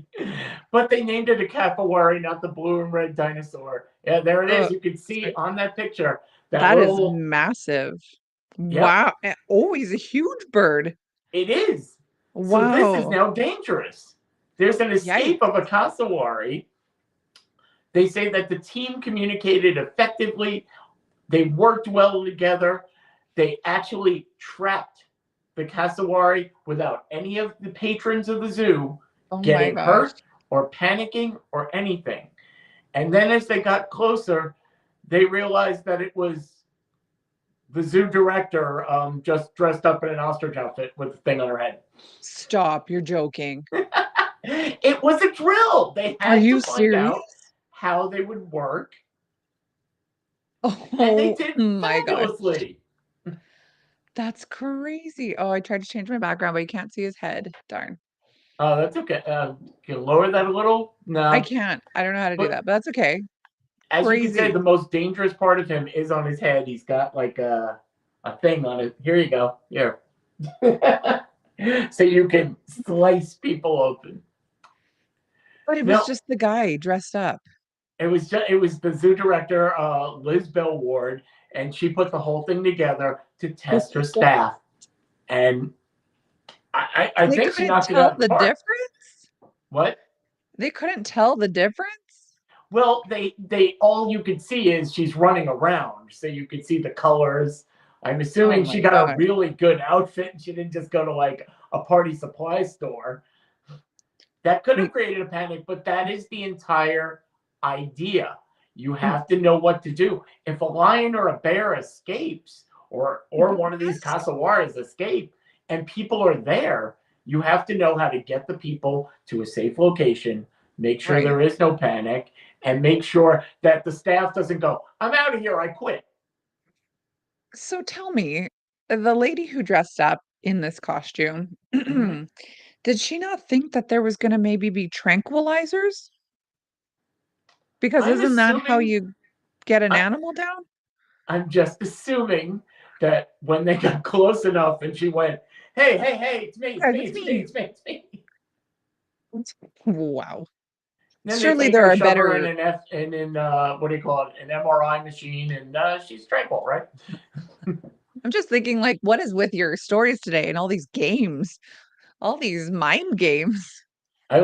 But they named it a cassowary, not the blue and red dinosaur. Yeah, there it is. Oh, You can see sorry. on that picture that That is little. massive. Yep, Wow. Oh, he's a huge bird. it is. So this is Wow. now dangerous. There's an Yikes. escape of a cassowary. They say that the team communicated effectively. They worked well together. They actually trapped the cassowary without any of the patrons of the zoo Oh my getting gosh. hurt or panicking or anything. And then as they got closer, they realized that it was The zoo director just dressed up in an ostrich outfit with a thing on her head. Stop, you're joking. It was a drill. They Are had you to find serious? out how they would work, and they Oh did my gosh. fabulously. That's crazy. Oh, I tried to change my background, but you can't see his head. Darn. Oh, that's okay. Can you lower that a little? No. I can't. I don't know how to do But that, but that's okay. as you can say, Crazy. the most dangerous part of him is on his head. He's got like a thing on it. Here you go. Here. So you can slice people open. But it was No, just the guy dressed up. it was the zoo director, Liz Bell Ward, and she put the whole thing together to test her staff. And I They think she couldn't knocked it tell out of the the park. difference? What? They couldn't tell the difference? Well, they all you could see is she's running around, so you could see the colors. I'm Oh assuming she my got a gosh. really good outfit and she didn't just go to like a party supply store. That could have Wait, created a panic, but that is the entire idea. You have to know what to do. If a lion or a bear escapes, or one of these yes. cassawaras escape, and people are there, you have to know how to get the people to a safe location, make sure Right. there is no panic, and make sure that the staff doesn't go, I'm out of here, I quit. So tell me, the lady who dressed up in this costume, Mhm. did she not think that there was gonna maybe be tranquilizers? Because I'm isn't that how assuming, you get an I, animal down? I'm just assuming that when they got close enough and she went, hey, hey, hey, it's me, it's Guys, me, it's it's me, me. it's me, it's me. Wow. Then they Surely take there her, are shove her in better. an what do you call it, an MRI machine, and she's tranquil, right? I'm just thinking, like, what is with your stories today and all these games, all these mind games? I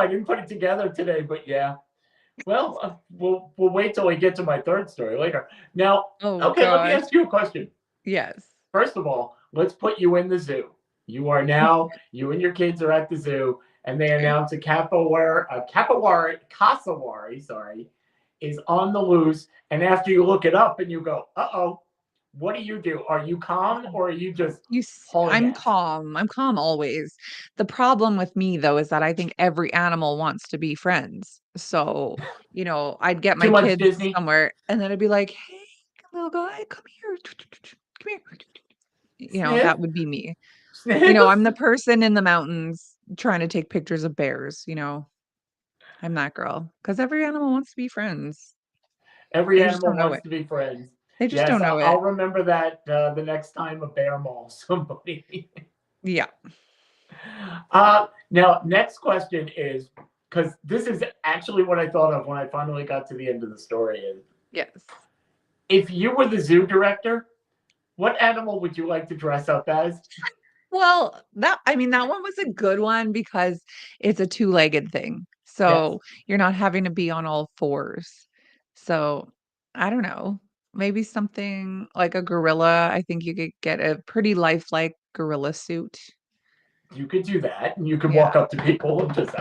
didn't put it together today, but yeah. Well, we'll wait till we get to my third story later. Now, Oh okay, let me gosh. ask you a question. Yes. First of all, let's put you in the zoo. You and your kids are at the zoo, and they Okay. announce a cassowary, sorry, is on the loose. And after you look it up and you go, uh-oh, what do? Are you calm or are you just hauling I'm ass? calm. I'm calm always. The problem with me though is that I think every animal wants to be friends. So, I'd get Too my much kids Disney? somewhere and then I'd be like, "Hey, little guy, come here. Come here." Sniff, That would be me. sniff. I'm the person in the mountains trying to take pictures of bears. I'm that girl because every animal wants to be friends. Every They just animal don't know wants it. to be friends. They just Yes, don't know I'll it. remember that the next time a bear mauls somebody. Yeah. Now, next question is, because this is actually what I thought of when I finally got to the end of the story. Is Yes. if you were the zoo director, what animal would you like to dress up as? Well, that one was a good one because it's a two-legged thing. Yes, So you're not having to be on all fours. So I don't know. Maybe something like a gorilla. I think you could get a pretty lifelike gorilla suit. you could do that, and you could Yeah. walk up to people and just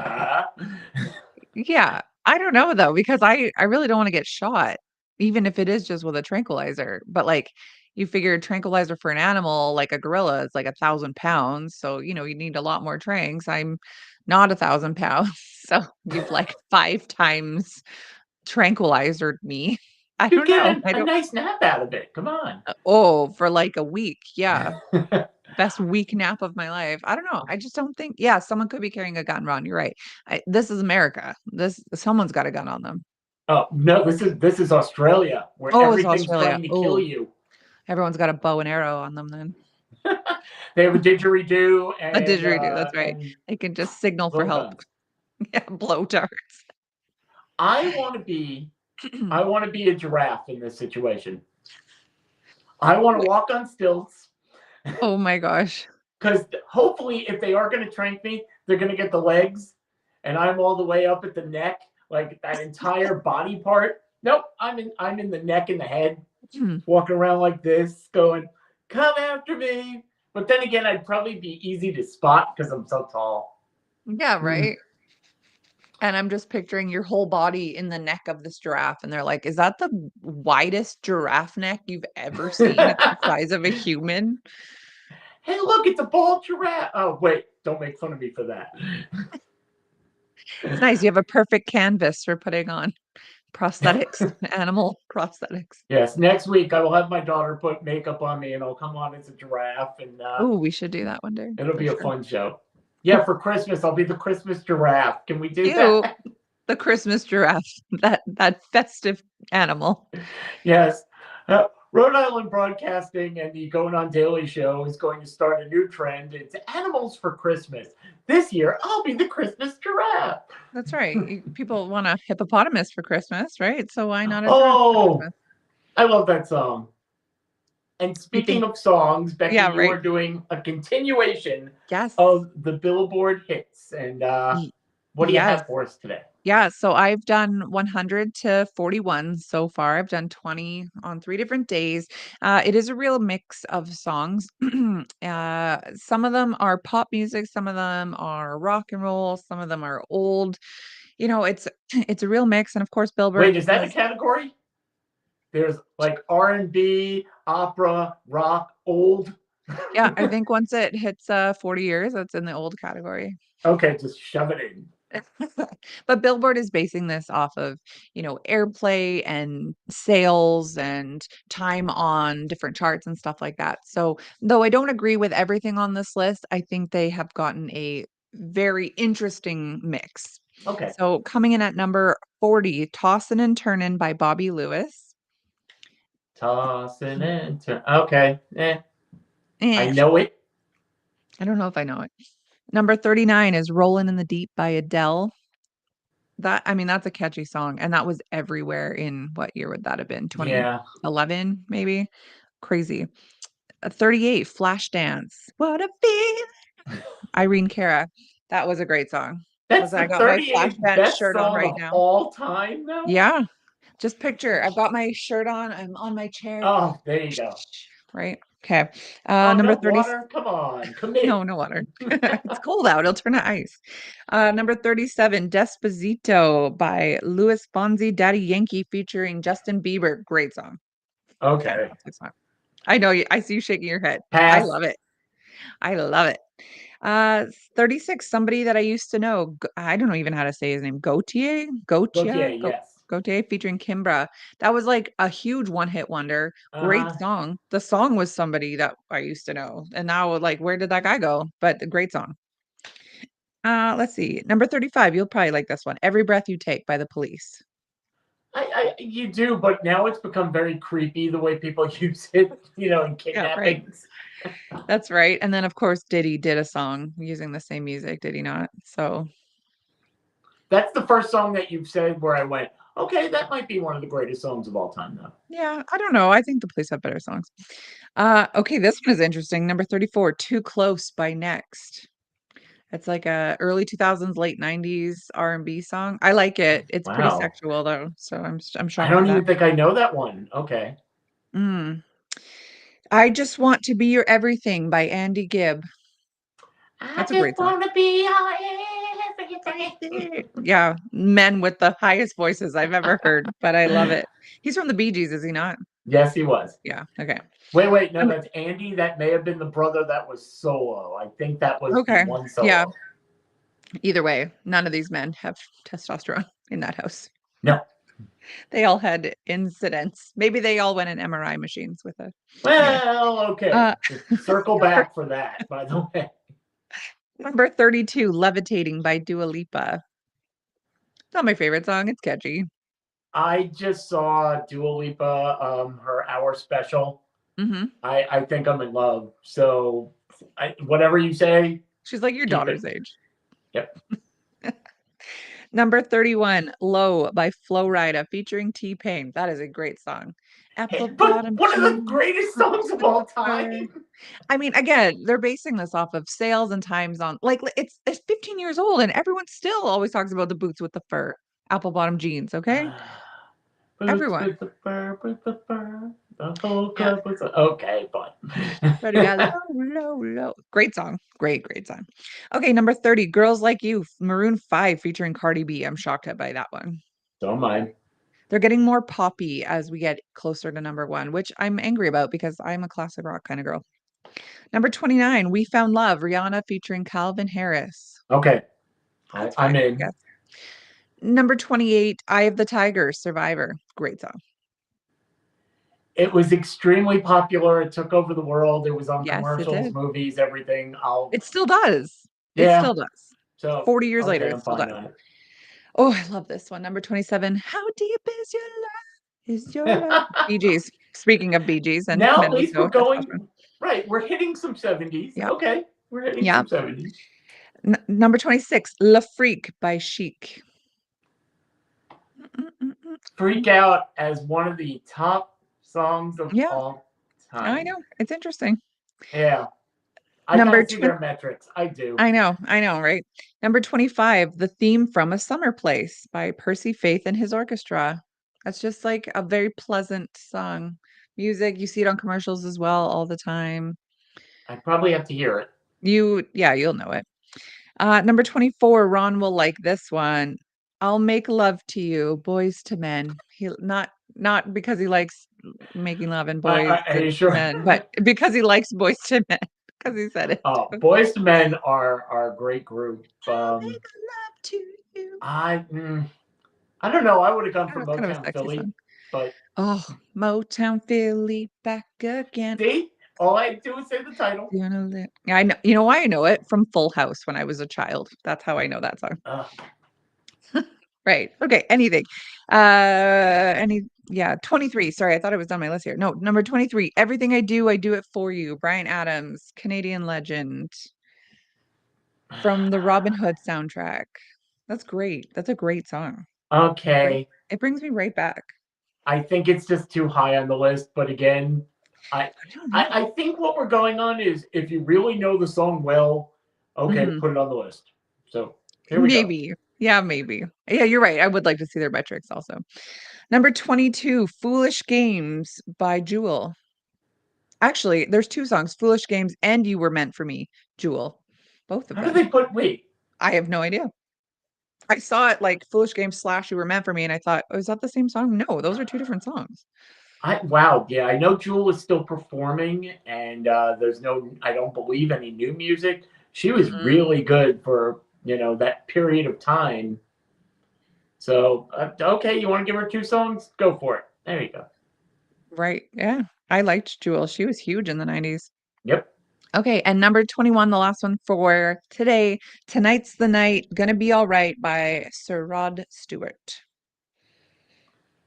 Yeah. I don't know though, because I really don't want to get shot, even if it is just with a tranquilizer. But like you figure a tranquilizer for an animal like a gorilla is like 1,000 pounds. So, you need a lot more tranks. I'm not 1,000 pounds. So you've like 5 times tranquilizered me. I you don't know. get I a don't nice nap out of it. Come on. oh, for like a week. Yeah. Best week nap of my life. I don't know. I just don't think yeah, someone could be carrying a gun, Ron. You're right. This is America. Someone's got a gun on them. Oh no, this is Australia where Oh, it's everything's Australia. trying to kill Oh, you. everyone's got a bow and arrow on them then. They have a didgeridoo A didgeridoo, that's right. and They can just signal for blow help. guns. Yeah, blow darts. I want to be I want to be a giraffe in this situation. I want to Wait, walk on stilts oh my gosh. because hopefully, if they are going to trank me, they're going to get the legs, and I'm all the way up at the neck, like that entire body part. Nope, I'm in the neck and the head, Hmm. walking around like this, going, "Come after me!" But then again, I'd probably be easy to spot because I'm so tall. Yeah, right. And I'm just picturing your whole body in the neck of this giraffe, and they're like, "Is that the widest giraffe neck you've ever seen? It's the size of a human." Hey, look, it's a bald giraffe. Oh, wait, don't make fun of me for that. It's nice. You have a perfect canvas for putting on prosthetics, animal prosthetics. Yes, next week I will have my daughter put makeup on me and I'll come on as a giraffe and Oh, we should do that one day it'll for be a sure. fun show. Yeah, for Christmas, I'll be the Christmas giraffe. Can we do Ew, that? the Christmas giraffe, that festive animal. Yes. Rhode Island Broadcasting and the Going On Daily Show is going to start a new trend. It's animals for Christmas. This year, I'll be the Christmas giraffe. That's right. People want a hippopotamus for Christmas, right? So why not a giraffe for Oh, Christmas? I love that song. And You speaking think, of songs, Becky, yeah, you right. are doing a continuation Yes. of the Billboard hits. And Y- what do you Yes. have for us today? Yeah, so I've done 100 to 41 so far. I've done 20 on 3 different days. It is a real mix of songs. Some of them are pop music, some of them are rock and roll, some of them are old. It's it's a real mix, and of course, Wait, Billboard is that a has. category? There's like R&B, opera, rock, old. Yeah, I think once it hits 40 years, that's in the old category. Okay, just shove it in. But Billboard is basing this off of, airplay and sales and time on different charts and stuff like that. So, though I don't agree with everything on this list, I think they have gotten a very interesting mix. Okay. So, coming in at number 40, Tossin' and Turnin' by Bobby Lewis. Tossing and turn. Okay. I Eh, know it. I don't know if I know it. Number 39 is Rollin' in the Deep by Adele. That's a catchy song, and that was everywhere in what year would that have been? Yeah. 2011, maybe? Crazy. 38, Flashdance. What a feel. Irene Cara. That was a great song. That's Listen, I the got my 38th Flashdance best shirt on song right of now. all time, though? Yeah. Just picture, I've got my shirt on. I'm on my chair. Oh, there you go. Right. Okay. Oh, Number no 30. water? Come on. Commit. No, no water. It's cold out. It'll turn to ice. Number 37, Despacito by Luis Fonsi, Daddy Yankee featuring Justin Bieber. Great song. Okay. Fantastic song. I know you. I see you shaking your head. I Pass. love it. I love it. 36, somebody that I used to know. I don't know even how to say his name. Gautier, yes. Gautier featuring Kimbra. That was like a huge one-hit wonder. Great Uh-huh. song. The song was somebody that I used to know. And now, like, where did that guy go? But a great song. Let's see. Number 35. You'll probably like this one. Every Breath You Take by The Police. You do, but now it's become very creepy the way people use it, in Yeah, right. kidnappings. That's right. And then, of course, Diddy did a song using the same music, did he not? So, That's the first song that you've said where I went, okay, that might be one of the greatest songs of all time, though. yeah, I don't know. I think The Police have better songs. Okay, this one is interesting. Number 34, Too Close by Next. It's like a early 2000s, late 90s R&B song. I like it. It's pretty Wow. sexual though, so I'm I shocked by don't that. even think I know that one. Okay. Mm. I Just Want to Be Your Everything by Andy Gibb. I That's a just great song. want to be your everything. Yeah, men with the highest voices I've ever heard, but I love it. He's from the Bee Gees, is he not? Yes, he was. Yeah, okay. Wait, no, Um, that's Andy. That may have been the brother that was solo. I think that was the okay. one solo. Yeah, either way, none of these men have testosterone in that house. No. They all had incidents. Maybe they all went in MRI machines with it. Anyway. Well, okay. Uh, Circle number, back for that, by the way. number 32, Levitating by Dua Lipa. It's not my favorite song. It's catchy. I just saw Dua Lipa, her hour special. Hmm. I think I'm in love. So whatever you say, She's like your keep daughter's it. age. Yep. Number 31, Low by Flo Rida featuring T-Pain. That is a great song. Hey, Apple but bottom one of the jeans. greatest songs of all time. Again, they're basing this off of sales and times on like it's 15 years old and everyone still always talks about the boots with the fur, apple bottom jeans, okay? Boots Everyone. with the fur, with the fur. The whole Yeah. club was okay, but But yeah, low, low, low. Great song. Great song. Okay, number 30, Girls Like You, Maroon 5 featuring Cardi B. I'm shocked by that one. don't mind. They're getting more poppy as we get closer to number 1, which I'm angry about because I'm a classic rock kind of girl. Number 29, We Found Love, Rihanna featuring Calvin Harris. Okay, That's I'm fine, I in. guess. Number 28, Eye of the Tiger, Survivor. Great song. It was extremely popular. It took over the world. It was on Yes, it commercials, did. movies, everything. It still does. It Yeah. still does. So 40 years later, okay, it I'm still fine does. on it. Oh, I love this one. Number 27, How Deep Is Your Love? Is Your Love? Bee Gees. Speaking of Bee Gees and Now Men at Must least we're Go, testosterone. going right. We're hitting some 70s. Yep. Okay, we're hitting Yep. some 70s. Number 26, Le Freak by Chic. Freak Out as one of the top songs of Yeah, all time. I know. It's interesting. Yeah. I Number gotta see 20. their metrics. I do. I know, right? Number 25, The Theme from a Summer Place by Percy Faith and his orchestra. That's just like a very pleasant song. Music, you see it on commercials as well all the time. I probably have to hear it. You'll know it. Number 24, Ron will like this one. I'll make love to you, boys to men. He not because he likes making love and boys Are to you sure? men, but because he likes boys to men. Because he said it. Boys to Men are a great group. I'll make love to you. I don't know. I would have gone for It's kind of a Motown sexy Philly, song. but Oh, Motown Philly back again. see, all I do is say the title. I know. You know why I know it? From Full House when I was a child. That's how I know that song. Right. Okay. Anything. Yeah. 23. Sorry, I thought it was on my list here. No, number 23. Everything I do it for you. Bryan Adams, Canadian legend from the Robin Hood soundtrack. That's great. That's a great song. Okay. It brings me right back. I think it's just too high on the list, but again, I don't know. I think what we're going on is if you really know the song well, okay, put it on the list. So here we go. Maybe. Yeah, maybe. Yeah, you're right. I would like to see their metrics also. Number 22, Foolish Games by Jewel. Actually, there's 2 songs, Foolish Games and You Were Meant for Me, Jewel. Both of How them. do they put wait? I have no idea. I saw it like Foolish Games / You Were Meant for Me, and I thought, oh, is that the same song? No, those are 2 different songs. Wow, yeah, I know Jewel is still performing, and there's I don't believe any new music. She was really good for that period of time. So okay, you want to give her 2 songs? Go for it. There you go. Right. Yeah. I liked Jewel. She was huge in the 90s. Yep. Okay, and number 21, the last one for today, Tonight's the Night, Gonna Be All Right by Sir Rod Stewart.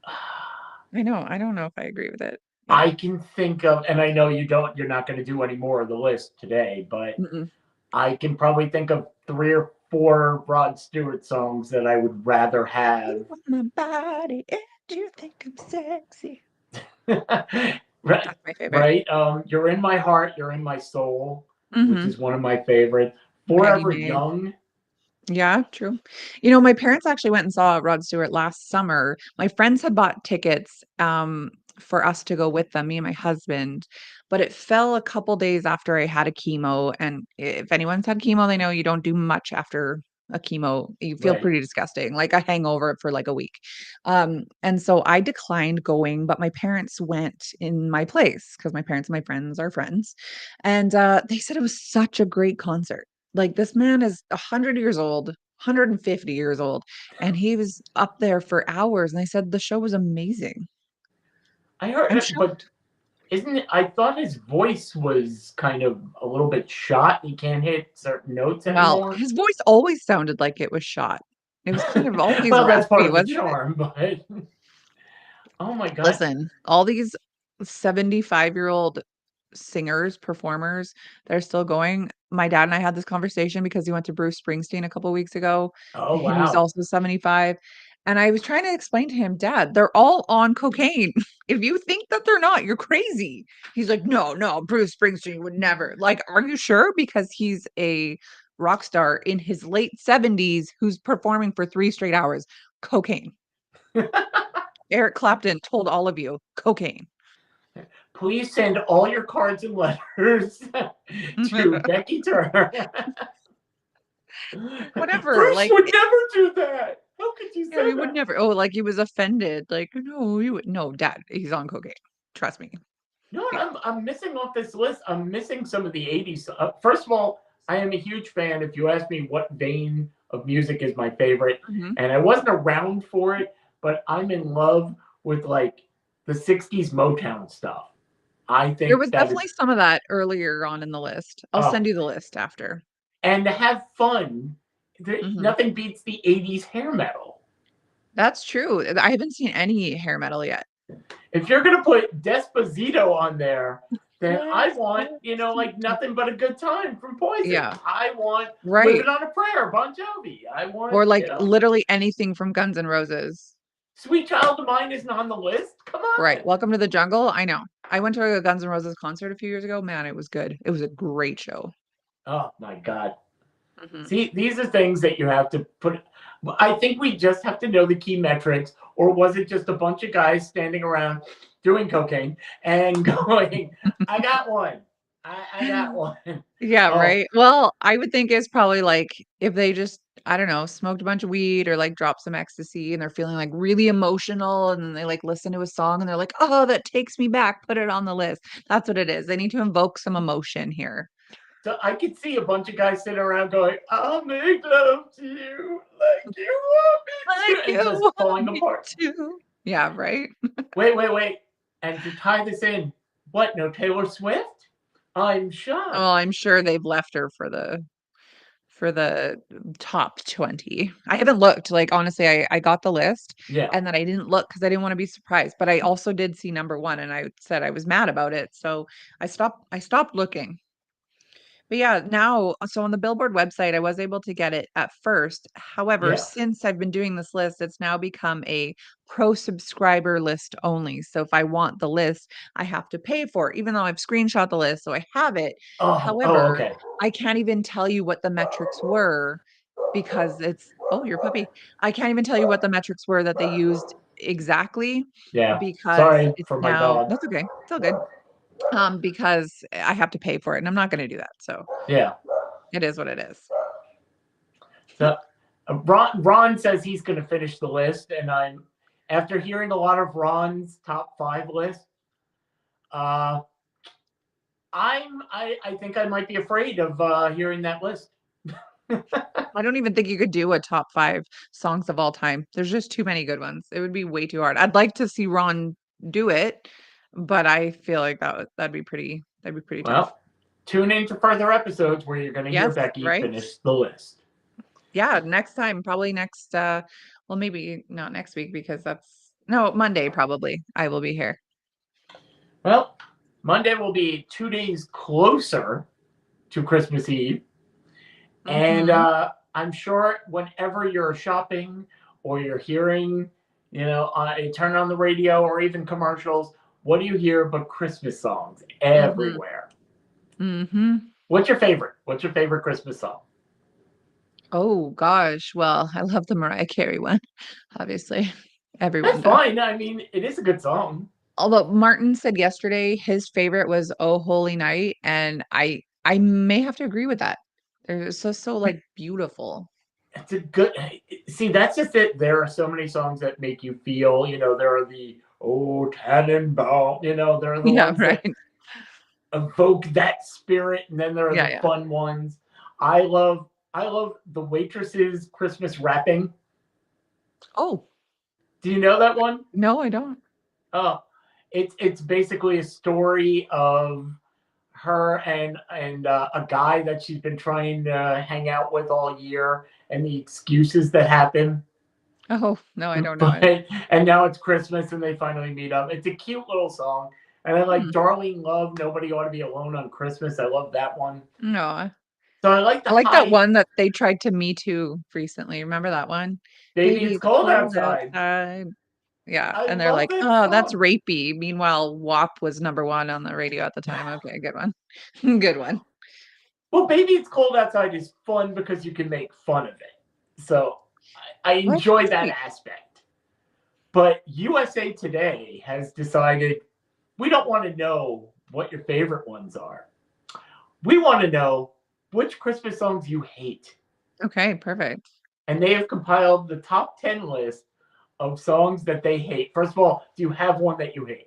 I know. I don't know if I agree with it. I can think of, and I know you're not going to do any more of the list today, but I can probably think of 3 or 4 Rod Stewart songs that I would rather have. You want my body, and you think I'm sexy. Right. That's my favorite. Right. You're in my heart, you're in my soul, which is one of my favorite. Forever Young. Yeah, true. You know, my parents actually went and saw Rod Stewart last summer. My friends had bought tickets for us to go with them, me and my husband, but it fell a couple days after I had a chemo. And if anyone's had chemo, they know you don't do much after a chemo. You feel pretty disgusting, like a hangover for like a week. And so I declined going, but my parents went in my place because my parents and my friends are friends. And they said it was such a great concert. Like, this man is 100 years old, 150 years old, and he was up there for hours, and they said the show was amazing. I heard, I'm but shocked. isn't it? I thought his voice was kind of a little bit shot. He can't hit certain notes Well, anymore. his voice always sounded like it was shot. It was kind of always Well, that's part raspy, of the wasn't it? charm, but oh my God. Listen, all these 75-year-old singers, performers that are still going. My dad and I had this conversation because he went to Bruce Springsteen a couple weeks ago, Oh, and he's wow. also 75. And I was trying to explain to him, Dad, they're all on cocaine. If you think that they're not, you're crazy. He's like, no, Bruce Springsteen would never. Like, are you sure? Because he's a rock star in his late 70s who's performing for 3 straight hours. Cocaine. Eric Clapton told all of you, cocaine. Please send all your cards and letters to Becky Turner. Whatever. Bruce Like, would never do that. How could you yeah, say he would that? never. Oh, like he was offended. Like, no, you would no, Dad. He's on cocaine. Trust me. You know what? Yeah. I'm missing off this list. I'm missing some of the 80s. First of all, I am a huge fan. If you ask me what vein of music is my favorite, Mhm. and I wasn't around for it, but I'm in love with like the 60s Motown stuff. I There think was that is definitely some of that earlier on in the list. I'll uh, send you the list after. and to have fun, Mhm. nothing beats the 80s hair metal. That's true. I haven't seen any hair metal yet. If you're gonna put Despacito on there, then I want, like Despacito. nothing but a good time from Poison. Yeah, I want right. Living on a Prayer, Bon Jovi. I want, Or like literally anything from Guns N' Roses. Sweet Child of Mine isn't on the list. Come Right. on. Welcome to the Jungle. I know. I went to a Guns N' Roses concert a few years ago. Man, it was good. It was a great show. Oh my God. Mhm. See, these are things that you have to put. I think we just have to know the key metrics, or was it just a bunch of guys standing around doing cocaine and going, I got one. I got one. Yeah, Oh, right. Well, I would think it's probably like if they just, I don't know, smoked a bunch of weed or like dropped some ecstasy and they're feeling like really emotional and then they like listen to a song and they're like, oh, that takes me back. Put it on the list. That's what it is. They need to invoke some emotion here. so I could see a bunch of guys sitting around going, I'll make love to you like you want me Like to, and you just want falling me apart. to. Yeah, right. Wait. And to tie this in, what? No Taylor Swift? I'm shocked. Oh, I'm sure they've left her for the top 20. I haven't looked. Like honestly, I got the list Yeah. and then I didn't look because I didn't want to be surprised. But I also did see number one and I said I was mad about it. So I stopped looking. But yeah, now so on the Billboard website, I was able to get it at first. However, Yeah. since I've been doing this list, it's now become a pro subscriber list only. So if I want the list, I have to pay for it, even though I've screenshot the list, so I have it. Oh, However, okay. I can't even tell you what the metrics were because it's oh, your puppy. I can't even tell you what the metrics were that they used exactly Yeah. because Sorry it's for my now dog. that's okay. It's all good. Because I have to pay for it and I'm not going to do that. So Yeah. it is what it is. So Ron says he's going to finish the list, and I'm after hearing a lot of Ron's top 5 list. I think I might be afraid of hearing that list. I don't even think you could do a top 5 songs of all time. There's just too many good ones. It would be way too hard. I'd like to see Ron do it, but I feel like that'd be pretty tough. Well, tune in to further episodes where you're going to hear Yes, Becky right? finish the list. Yeah, next time, probably next well maybe not next week because that's no, Monday probably. I will be here. Well, Monday will be 2 days closer to Christmas Eve. And Mhm. I'm sure whenever you're shopping or you're hearing, you turn on the radio or even commercials, what do you hear but Christmas songs Mhm. everywhere? Mhm. What's your favorite? What's your favorite Christmas song? Oh gosh. Well, I love the Mariah Carey one, obviously. That's Everyone does. fine. I mean, it is a good song. Although Martin said yesterday his favorite was "Oh Holy Night," and I may have to agree with that. They're so like beautiful. It's a good. See, that's just it. There are so many songs that make you feel. There are the Tannenbaum. There are the Yeah, ones that right. evoke that spirit, and then there are Yeah, the yeah. fun ones. I love the Waitress's Christmas rapping. Oh, Do you know that one? no, I don't. Oh, it's basically a story of her and a guy that she's been trying to hang out with all year, and the excuses that happen. Oh, no, I don't know it. But and now it's Christmas, and they finally meet up. It's a cute little song, and I like Hmm. "Darling Love." Nobody ought to be alone on Christmas. I love that one. No, I So I like the like that high. one that they tried to Me Too recently. Remember that one? Baby, Baby, it's it's cold cold outside. outside. Yeah, I and they're love like, that "Oh, that's song. rapey." Meanwhile, WAP was number 1 on the radio at the time. Okay, good one. Good one. Well, Baby, it's cold outside is fun because you can make fun of it. So I Well, enjoy that sweet. aspect. But USA Today has decided we don't want to know what your favorite ones are. We want to know which Christmas songs you hate. Okay, perfect. And they have compiled the top 10 list of songs that they hate. First of all, do you have one that you hate?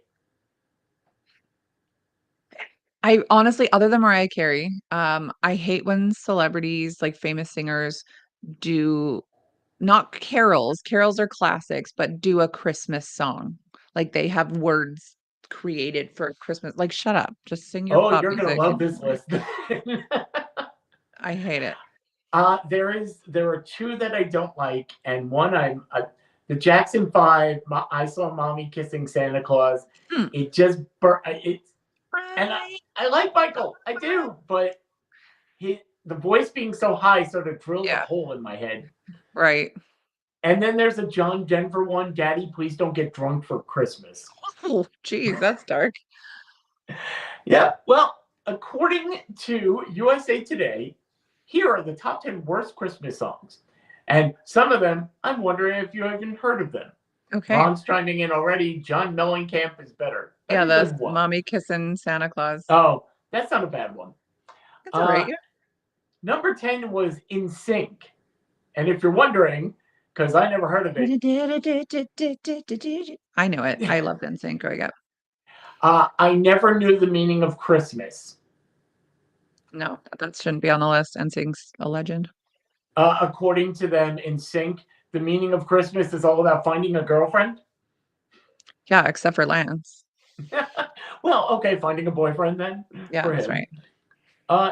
I honestly, other than Mariah Carey, I hate when celebrities, like famous singers, do not carols. Carols are classics, but do a Christmas song. Like they have words created for Christmas. Like, shut up. Just sing your Oh, pop you're gonna music. love this list. I hate it. There are two that I don't like, and one the Jackson 5. I saw Mommy Kissing Santa Claus. Hmm. It just and I like Michael, I do, but the voice being so high sort of drilled a hole in my head. Right. And then there's a John Denver one, Daddy, Please Don't Get Drunk for Christmas. Oh, geez, that's dark. Yeah, well, according to USA Today, here are the top 10 worst Christmas songs. And some of them, I'm wondering if you haven't heard of them. Okay. Ron's chiming in already. John Mellencamp is better. Yeah, that's Mommy Kissing Santa Claus. Oh, that's not a bad one. That's all right. Number 10 was In Sync. And if you're wondering, because I never heard of it. I know it. I loved In Sync growing up. I never knew the meaning of Christmas. No, that shouldn't be on the list. NSYNC's a legend. According to them, In Sync, the meaning of Christmas is all about finding a girlfriend. Yeah, except for Lance. Well, okay, finding a boyfriend then. Yeah, that's right.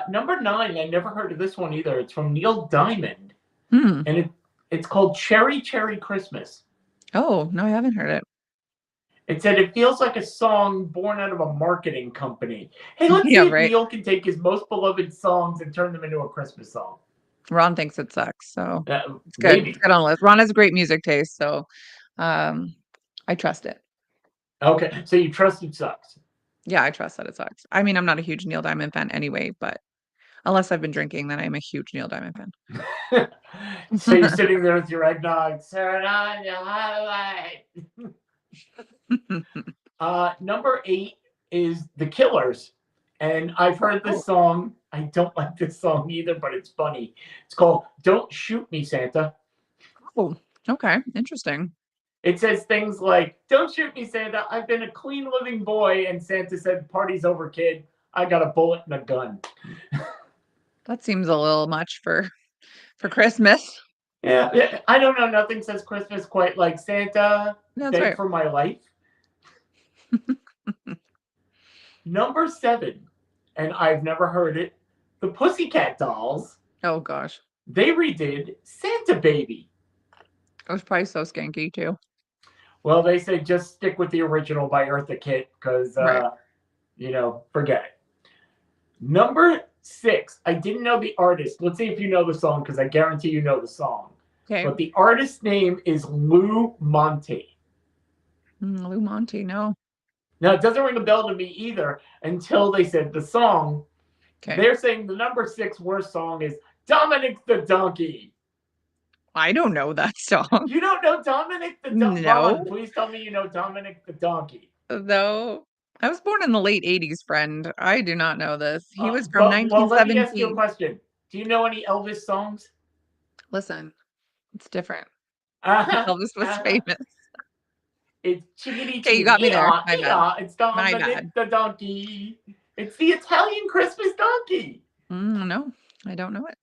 Number 9, I never heard of this one either. It's from Neil Diamond. Hmm. And it's called Cherry Cherry Christmas. Oh, no, I haven't heard it. It said it feels like a song born out of a marketing company. Hey, let's see if Neil can take his most beloved songs and turn them into a Christmas song. Ron thinks it sucks, so it's good. Maybe. It's good on the list. Ron has great music taste, so I trust it. Okay, so you trust it sucks. Yeah, I trust that it sucks. I mean, I'm not a huge Neil Diamond fan anyway, but unless I've been drinking, then I'm a huge Neil Diamond fan. So you're sitting there with your eggnog, turn on your highlight. Number 8 is The Killers. And I've heard this song. I don't like this song either, but it's funny. It's called Don't Shoot Me, Santa. Oh, okay. Interesting. It says things like, don't shoot me, Santa. I've been a clean living boy. And Santa said, party's over, kid. I got a bullet and a gun. That seems a little much for Christmas. Yeah, I don't know. Nothing says Christmas quite like Santa. That's Beg right. for my life. Number 7, and I've never heard it, the Pussycat Dolls. Oh, gosh. They redid Santa Baby. It was probably so skanky, too. Well, they say just stick with the original by Eartha Kitt because, forget it. Number 6, I didn't know the artist. Let's see if you know the song because I guarantee you know the song. Okay. But the artist's name is Lou Monte. Lou Monte, no. Now, it doesn't ring a bell to me either until they said the song. Okay. They're saying the number 6 worst song is Dominic the Donkey. I don't know that song. You don't know Dominic the Donkey? No. Ron, please tell me you know Dominic the Donkey. No. I was born in the late 80s, friend. I do not know this. He was from 1917. Well, let me ask you a question. Do you know any Elvis songs? Listen, it's different. Elvis was famous. It's chickadee. Okay, you got me there. My bad. It's Dominic the Donkey. It's the Italian Christmas donkey. No, I don't know it.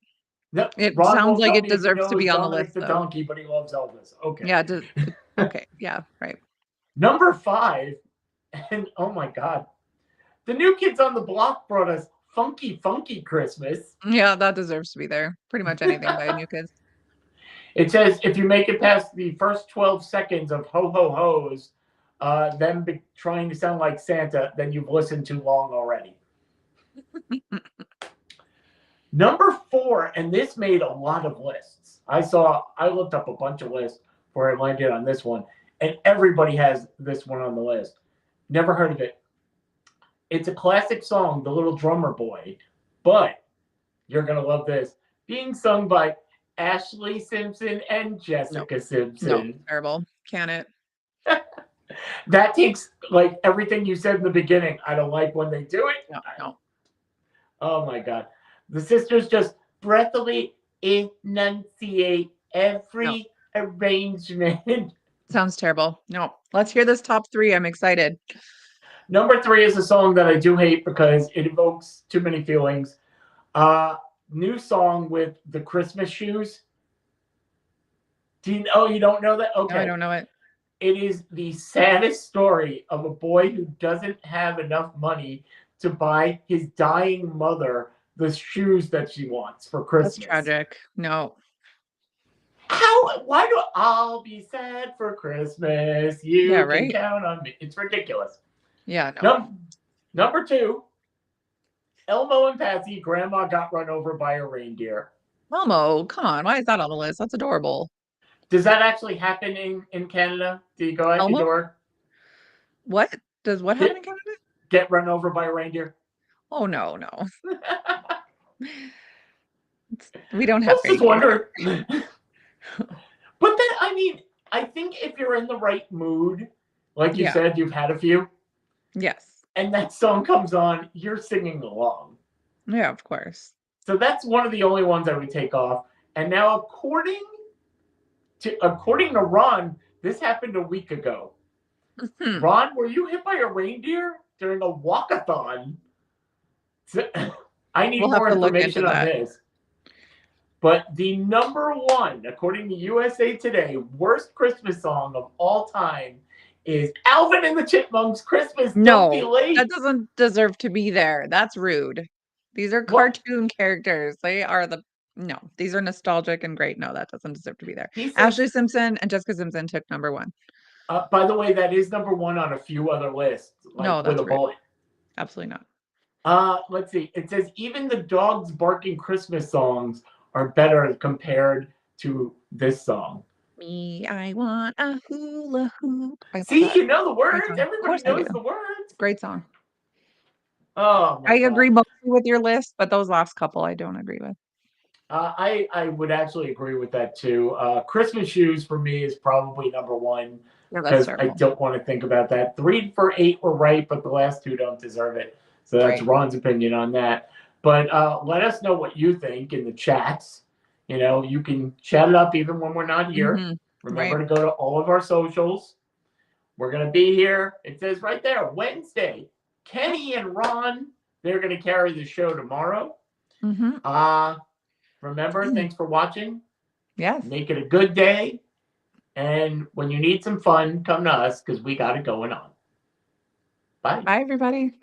No, it Ron sounds like it deserves knows to be on the Dominic list. The Donkey, but he loves Elvis. Okay. Yeah. Okay. Yeah. Right. Number 5, and oh my God, the New Kids on the Block brought us Funky Funky Christmas. Yeah, that deserves to be there. Pretty much anything by New Kids. It says if you make it past the first 12 seconds of Ho Ho Ho's, them trying to sound like Santa, then you've listened too long already. Number 4, and this made a lot of lists. I looked up a bunch of lists before I landed on this one, and everybody has this one on the list. Never heard of it. It's a classic song, The Little Drummer Boy, but you're going to love this. Being sung by Ashley Simpson and Jessica Simpson. No, terrible. Can it? That takes like everything you said in the beginning. I don't like when they do it. No. Oh my God. The sisters just breathily enunciate every arrangement. Sounds terrible. No. Let's hear this top 3. I'm excited. Number 3 is a song that I do hate because it evokes too many feelings. New song with the Christmas shoes. You don't know that? Okay. No, I don't know it. It is the saddest story of a boy who doesn't have enough money to buy his dying mother the shoes that she wants for Christmas. That's tragic. No. Why do I'll be sad for Christmas? You Yeah, can right? count on me. It's ridiculous. Yeah, no. Number 2, Elmo and Patsy, Grandma got run over by a reindeer. Elmo, come on. Why is that on the list? That's adorable. Does that actually happen in Canada? Do you go out the Elmo? door? What? Does what happen in Canada? Get run over by a reindeer? Oh, no. We don't I have was just reindeer. wondering. But then, I mean, I think if you're in the right mood, like you said, you've had a few, Yes. and that song comes on, you're singing along. Yeah, of course. So that's one of the only ones I would take off. And now, according to Ron, this happened a week ago. Ron, were you hit by a reindeer during a walkathon? I need more information on this. But the number 1, according to USA Today, worst Christmas song of all time is Alvin and the Chipmunks' Christmas Don't Be Late. That doesn't deserve to be there. That's rude. These are cartoon characters. These are nostalgic and great. No, that doesn't deserve to be there. Ashley Simpson and Jessica Simpson took number 1. By the way, that is number 1 on a few other lists. No, that's with a bullet. Absolutely not. Let's see. It says even the dogs barking Christmas songs are better compared to this song. Me, I want a hula hoop. See, you know the words. Everybody knows the words. Great song. Oh, I agree mostly with your list, but those last couple I don't agree with. I would actually agree with that too. Christmas shoes for me is probably number 1 because I don't want to think about that. 3 for 8 were right, but the last 2 don't deserve it. So that's Ron's opinion on that. But let us know what you think in the chats. You know, you can chat it up even when we're not here. Remember to go to all of our socials. We're going to be here. It says right there, Wednesday. Kenny and Ron, they're going to carry the show tomorrow. Remember, thanks for watching. Yes. Make it a good day. And when you need some fun, come to us because we got it going on. Bye. Bye, everybody.